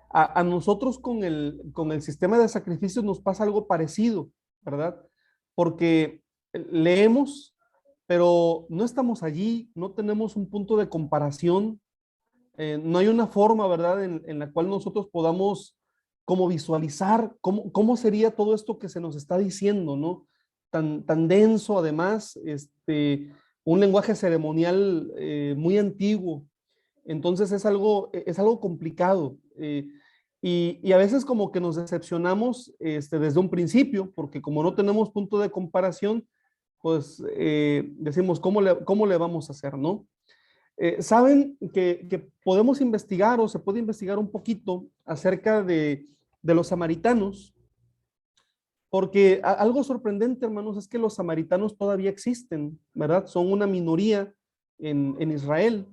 A nosotros con el sistema de sacrificios nos pasa algo parecido, ¿verdad? Porque leemos, pero no estamos allí, no tenemos un punto de comparación, no hay una forma, ¿verdad?, en la cual nosotros podamos como visualizar cómo sería todo esto que se nos está diciendo, ¿no? Tan denso, además, un lenguaje ceremonial muy antiguo. Entonces es algo complicado. Y a veces como que nos decepcionamos desde un principio, porque como no tenemos punto de comparación, pues decimos, ¿cómo le vamos a hacer, no? Saben que podemos investigar o se puede investigar un poquito acerca de los samaritanos, porque algo sorprendente, hermanos, es que los samaritanos todavía existen, ¿verdad? Son una minoría en Israel.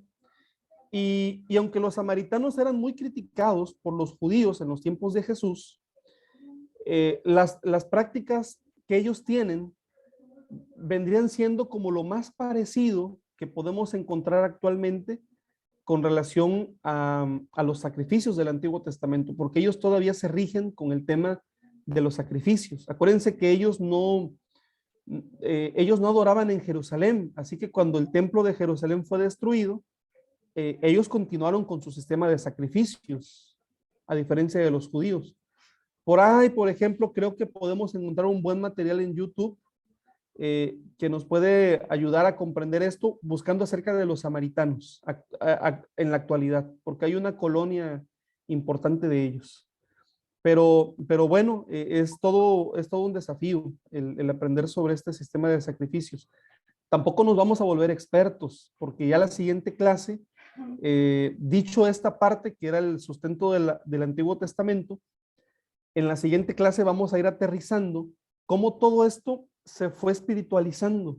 Y aunque los samaritanos eran muy criticados por los judíos en los tiempos de Jesús, las prácticas que ellos tienen vendrían siendo como lo más parecido que podemos encontrar actualmente con relación a los sacrificios del Antiguo Testamento, porque ellos todavía se rigen con el tema de los sacrificios. Acuérdense que ellos no adoraban en Jerusalén, así que cuando el templo de Jerusalén fue destruido, ellos continuaron con su sistema de sacrificios, a diferencia de los judíos. Por ahí, por ejemplo, creo que podemos encontrar un buen material en YouTube que nos puede ayudar a comprender esto, buscando acerca de los samaritanos en la actualidad, porque hay una colonia importante de ellos. Pero bueno, es todo un desafío el aprender sobre este sistema de sacrificios. Tampoco nos vamos a volver expertos, porque ya la siguiente clase, dicho esta parte que era el sustento del Antiguo Testamento, en la siguiente clase vamos a ir aterrizando cómo todo esto se fue espiritualizando.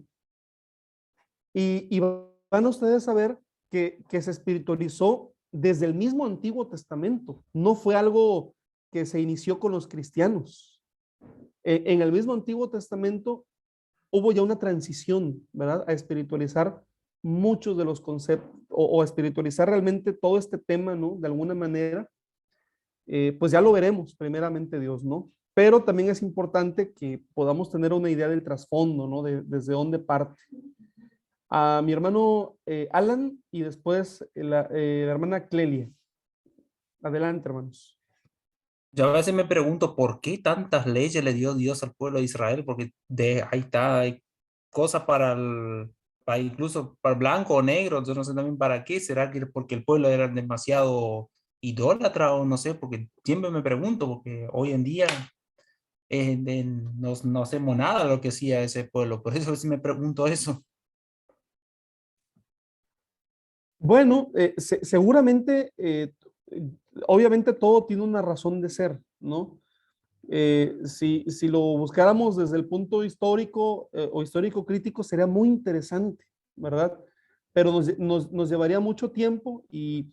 Y van ustedes a ver que se espiritualizó desde el mismo Antiguo Testamento. No fue algo que se inició con los cristianos. En el mismo Antiguo Testamento hubo ya una transición, ¿verdad? A espiritualizar muchos de los conceptos o a espiritualizar realmente todo este tema, ¿no? De alguna manera, pues ya lo veremos, primeramente Dios, ¿no? Pero también es importante que podamos tener una idea del trasfondo, ¿no? Desde dónde parte. A mi hermano Alan y después la hermana Clelia. Adelante, hermanos. Yo a veces me pregunto por qué tantas leyes le dio Dios al pueblo de Israel, porque ahí está, hay cosas para incluso para blanco o negro, yo no sé también para qué, será que porque el pueblo era demasiado idólatra o no sé, porque siempre me pregunto, porque hoy en día no hacemos nada de lo que hacía ese pueblo, por eso sí me pregunto eso. Bueno, seguramente, obviamente todo tiene una razón de ser, ¿no? Si lo buscáramos desde el punto histórico o histórico crítico, sería muy interesante, ¿verdad? Pero nos llevaría mucho tiempo y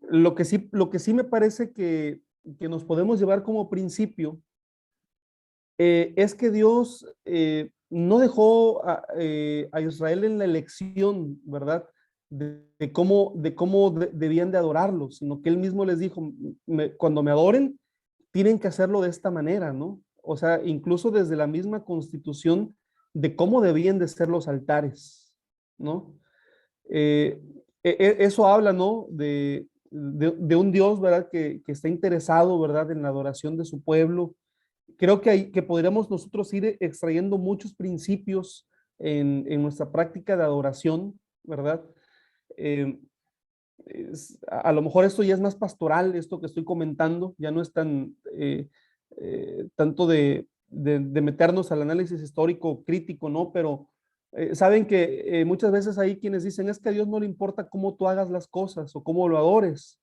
lo que sí me parece que nos podemos llevar como principio es que Dios no dejó a Israel en la elección, ¿verdad? De cómo debían de adorarlo, sino que él mismo les dijo, cuando me adoren, tienen que hacerlo de esta manera, ¿no? O sea, incluso desde la misma constitución de cómo debían de ser los altares, ¿no? Eso habla, ¿no? De un Dios, ¿verdad? Que está interesado, ¿verdad? En la adoración de su pueblo. Creo que podríamos nosotros ir extrayendo muchos principios en nuestra práctica de adoración, ¿verdad? Eh, a lo mejor esto ya es más pastoral, esto que estoy comentando, ya no es tanto de meternos al análisis histórico crítico, ¿no? Pero saben que muchas veces hay quienes dicen, es que a Dios no le importa cómo tú hagas las cosas o cómo lo adores.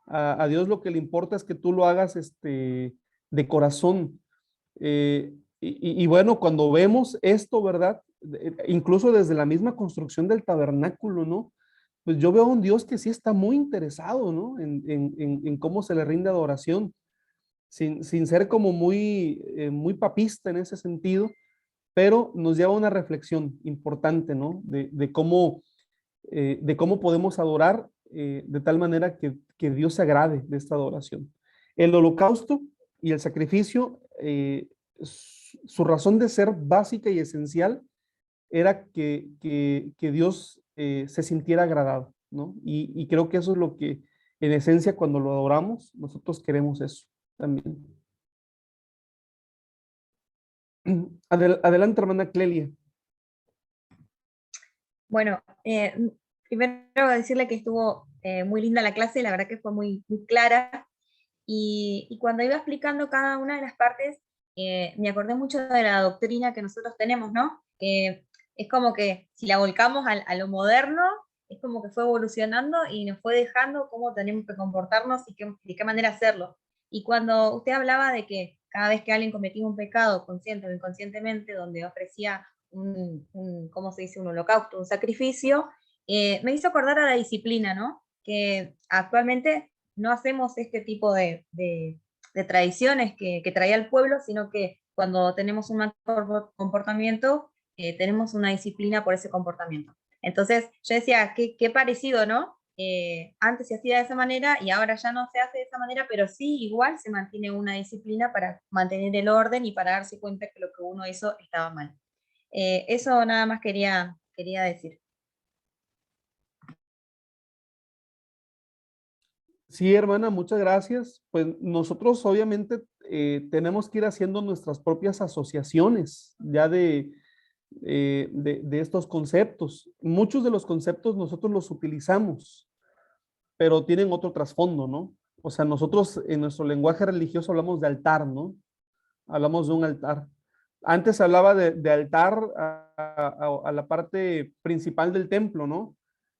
A Dios lo que le importa es que tú lo hagas de corazón. Y bueno, cuando vemos esto, ¿verdad? Incluso desde la misma construcción del tabernáculo, ¿no? Pues yo veo a un Dios que sí está muy interesado, ¿no? En cómo se le rinde adoración, sin ser como muy papista en ese sentido, pero nos lleva a una reflexión importante, ¿no? De cómo podemos adorar de tal manera que Dios se agrade de esta adoración. El holocausto y el sacrificio, su razón de ser básica y esencial era que Dios se sintiera agradado, ¿no? Y creo que eso es lo que, en esencia, cuando lo adoramos, nosotros queremos eso también. Adelante, hermana Clelia. Bueno, primero decirle que estuvo muy linda la clase, la verdad que fue muy, muy clara. Y cuando iba explicando cada una de las partes, me acordé mucho de la doctrina que nosotros tenemos, ¿no? Es como que si la volcamos a lo moderno, es como que fue evolucionando y nos fue dejando cómo tenemos que comportarnos y de qué manera hacerlo. Y cuando usted hablaba de que cada vez que alguien cometía un pecado, consciente o inconscientemente, donde ofrecía ¿cómo se dice? Un holocausto, un sacrificio, me hizo acordar a la disciplina, ¿no? Que actualmente no hacemos este tipo de tradiciones que traía el pueblo, sino que cuando tenemos un mal comportamiento, tenemos una disciplina por ese comportamiento. Entonces yo decía, qué parecido, ¿no? Antes se hacía de esa manera y ahora ya no se hace de esa manera, pero sí igual se mantiene una disciplina para mantener el orden y para darse cuenta que lo que uno hizo estaba mal. Eso nada más quería decir. Sí, hermana, muchas gracias. Pues nosotros obviamente tenemos que ir haciendo nuestras propias asociaciones ya de estos conceptos. Muchos de los conceptos nosotros los utilizamos, pero tienen otro trasfondo, ¿no? O sea, nosotros en nuestro lenguaje religioso hablamos de altar, ¿no? Hablamos de un altar. Antes se hablaba de altar a la parte principal del templo, ¿no?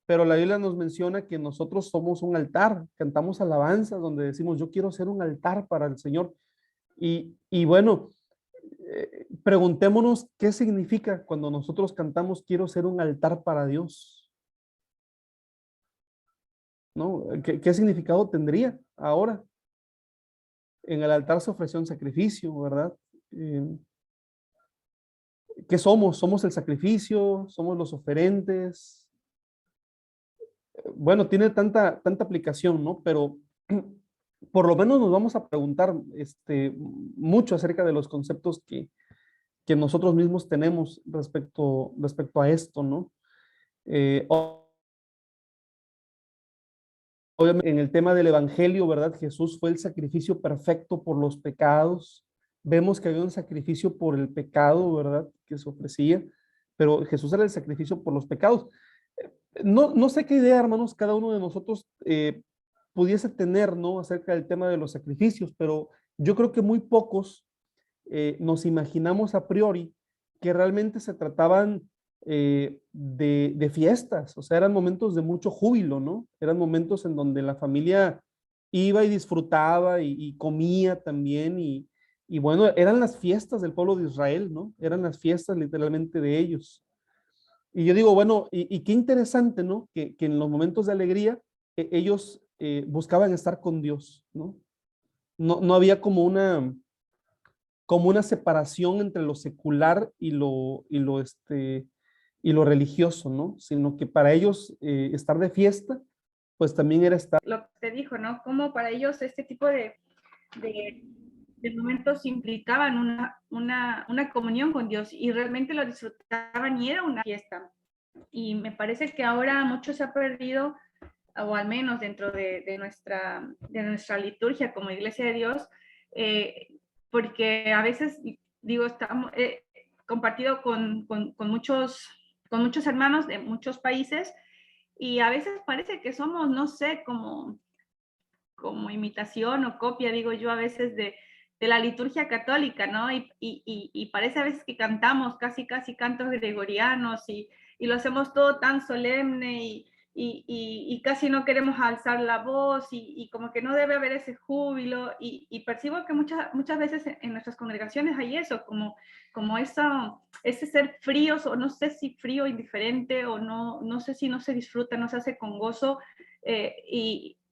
Pero la Biblia nos menciona que nosotros somos un altar, cantamos alabanzas donde decimos, yo quiero ser un altar para el Señor. Y bueno, preguntémonos qué significa cuando nosotros cantamos, quiero ser un altar para Dios, ¿no? ¿Qué significado tendría ahora? En el altar se ofreció un sacrificio, ¿verdad? ¿Qué somos? ¿Somos el sacrificio? ¿Somos los oferentes? Bueno, tiene tanta aplicación, ¿no? Pero por lo menos nos vamos a preguntar mucho acerca de los conceptos que nosotros mismos tenemos respecto a esto, ¿no? Obviamente en el tema del evangelio, ¿verdad? Jesús fue el sacrificio perfecto por los pecados. Vemos que había un sacrificio por el pecado, ¿verdad? Que se ofrecía, pero Jesús era el sacrificio por los pecados. No sé qué idea, hermanos, cada uno de nosotros pudiese tener, ¿no? Acerca del tema de los sacrificios, pero yo creo que muy pocos nos imaginamos a priori que realmente se trataban de fiestas, o sea, eran momentos de mucho júbilo, ¿no? Eran momentos en donde la familia iba y disfrutaba y comía también y bueno, eran las fiestas del pueblo de Israel, ¿no? Eran las fiestas literalmente de ellos. Y yo digo, bueno, y qué interesante, ¿no? Que en los momentos de alegría ellos buscaban estar con Dios, ¿no? No había como una separación entre lo secular y lo religioso, ¿no? Sino que para ellos estar de fiesta, pues también era estar. Lo que te dijo, ¿no? Como para ellos este tipo de momentos implicaban una comunión con Dios y realmente lo disfrutaban y era una fiesta. Y me parece que ahora mucho se ha perdido, o al menos dentro de nuestra liturgia como Iglesia de Dios, porque a veces, digo, estamos compartido con muchos hermanos de muchos países y a veces parece que somos, no sé, como imitación o copia, digo yo, a veces de la liturgia católica, ¿no? Y parece a veces que cantamos casi cantos gregorianos y lo hacemos todo tan solemne y casi no queremos alzar la voz y como que no debe haber ese júbilo y percibo que muchas veces en nuestras congregaciones hay eso, como ese ser fríos o no sé si frío, indiferente o no sé si no se disfruta, no se hace con gozo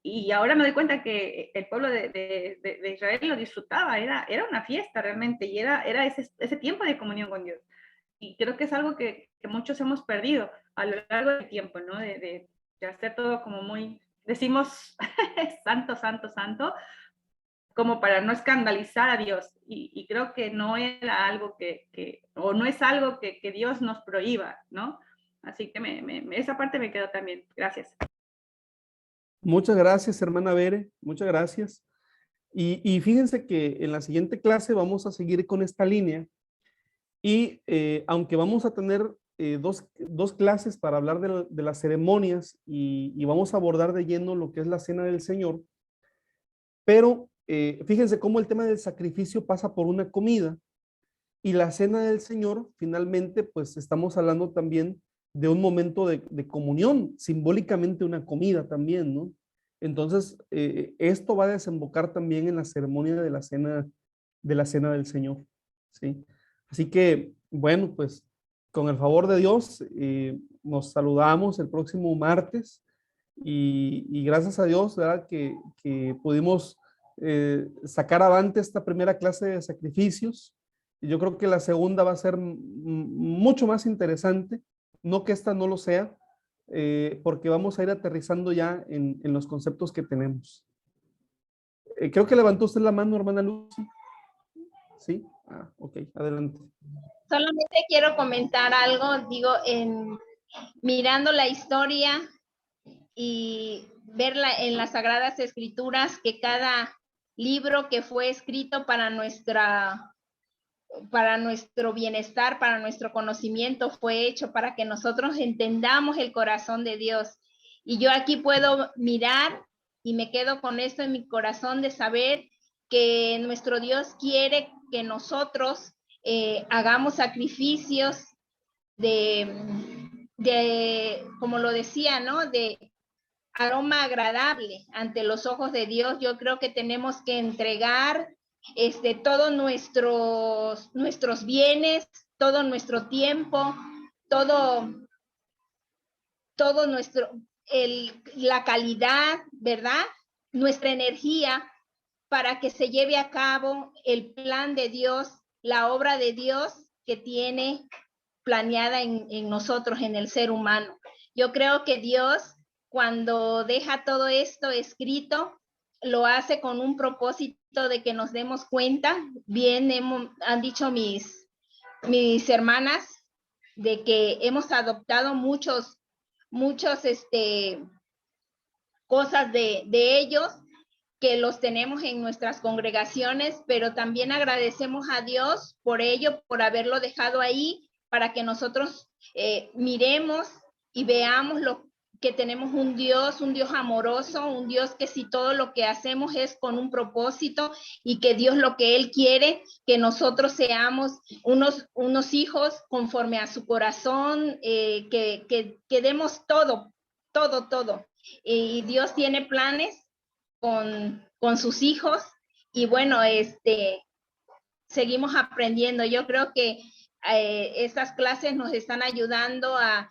y ahora me doy cuenta que el pueblo de Israel lo disfrutaba, era una fiesta realmente y era ese tiempo de comunión con Dios. Y creo que es algo que muchos hemos perdido a lo largo del tiempo, ¿no? De hacer todo como muy, decimos santo, santo, santo, como para no escandalizar a Dios. Y creo que no era algo o no es algo que Dios nos prohíba, ¿no? Así que esa parte me quedó también. Gracias. Muchas gracias, hermana Bere, muchas gracias. Y fíjense que en la siguiente clase vamos a seguir con esta línea y aunque vamos a tener dos clases para hablar de las ceremonias y vamos a abordar de lleno lo que es la cena del Señor, pero fíjense cómo el tema del sacrificio pasa por una comida Y la cena del Señor, finalmente, pues estamos hablando también de un momento de comunión, simbólicamente una comida también, ¿no? Entonces, esto va a desembocar también en la ceremonia de la cena del Señor, ¿sí? Así que, bueno, pues con el favor de Dios, nos saludamos el próximo martes y gracias a Dios, ¿verdad? Que pudimos sacar adelante esta primera clase de sacrificios. Y yo creo que la segunda va a ser mucho más interesante, no que esta no lo sea, porque vamos a ir aterrizando ya en los conceptos que tenemos. Creo que levantó usted la mano, hermana Lucy. ¿Sí? Ah, ok, adelante. Solamente quiero comentar algo, digo, mirando la historia y verla en las Sagradas Escrituras, que cada libro que fue escrito para nuestro bienestar, para nuestro conocimiento, fue hecho para que nosotros entendamos el corazón de Dios. Y yo aquí puedo mirar y me quedo con esto en mi corazón de saber que nuestro Dios quiere que nosotros hagamos sacrificios como lo decía, ¿no? De aroma agradable ante los ojos de Dios. Yo creo que tenemos que entregar todos nuestros bienes, todo nuestro tiempo, todo la calidad, ¿verdad? Nuestra energía para que se lleve a cabo el plan de Dios, la obra de Dios que tiene planeada en nosotros, en el ser humano. Yo creo que Dios, cuando deja todo esto escrito, lo hace con un propósito de que nos demos cuenta. Bien han dicho mis hermanas de que hemos adoptado muchos cosas de ellos, que los tenemos en nuestras congregaciones, pero también agradecemos a Dios por ello, por haberlo dejado ahí, para que nosotros miremos y veamos que tenemos un Dios amoroso, un Dios que si todo lo que hacemos es con un propósito, y que Dios lo que Él quiere, que nosotros seamos unos hijos conforme a su corazón, que demos todo. Y Dios tiene planes con sus hijos, y bueno, seguimos aprendiendo. Yo creo que estas clases nos están ayudando a,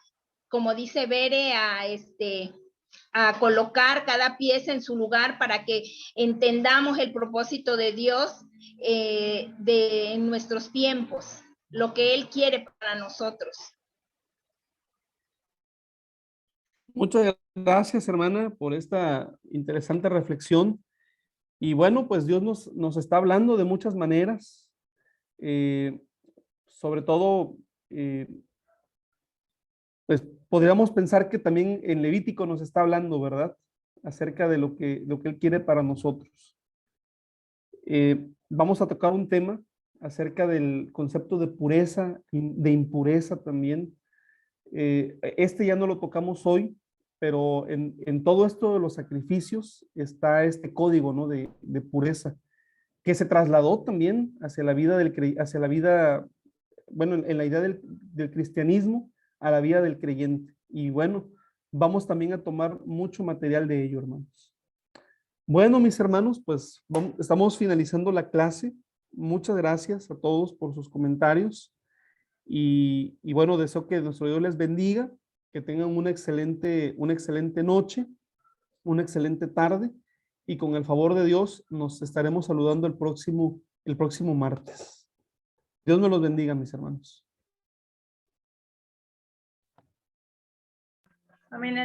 como dice Bere, a colocar cada pieza en su lugar para que entendamos el propósito de Dios en nuestros tiempos, lo que Él quiere para nosotros. Muchas gracias, hermana, por esta interesante reflexión. Y bueno, pues Dios nos está hablando de muchas maneras, sobre todo, pues podríamos pensar que también en Levítico nos está hablando, ¿verdad? Acerca de lo que Él quiere para nosotros. Vamos a tocar un tema acerca del concepto de pureza, de impureza también. Este ya no lo tocamos hoy, pero en todo esto de los sacrificios está este código, ¿no? de pureza, que se trasladó también hacia la vida bueno, en la idea del cristianismo, a la vida del creyente. Y bueno, vamos también a tomar mucho material de ello, hermanos. Bueno, mis hermanos, pues estamos finalizando la clase. Muchas gracias a todos por sus comentarios. Y bueno, deseo que nuestro Dios les bendiga, que tengan una excelente noche, una excelente tarde, y con el favor de Dios nos estaremos saludando el próximo martes. Dios me los bendiga, mis hermanos. Amén.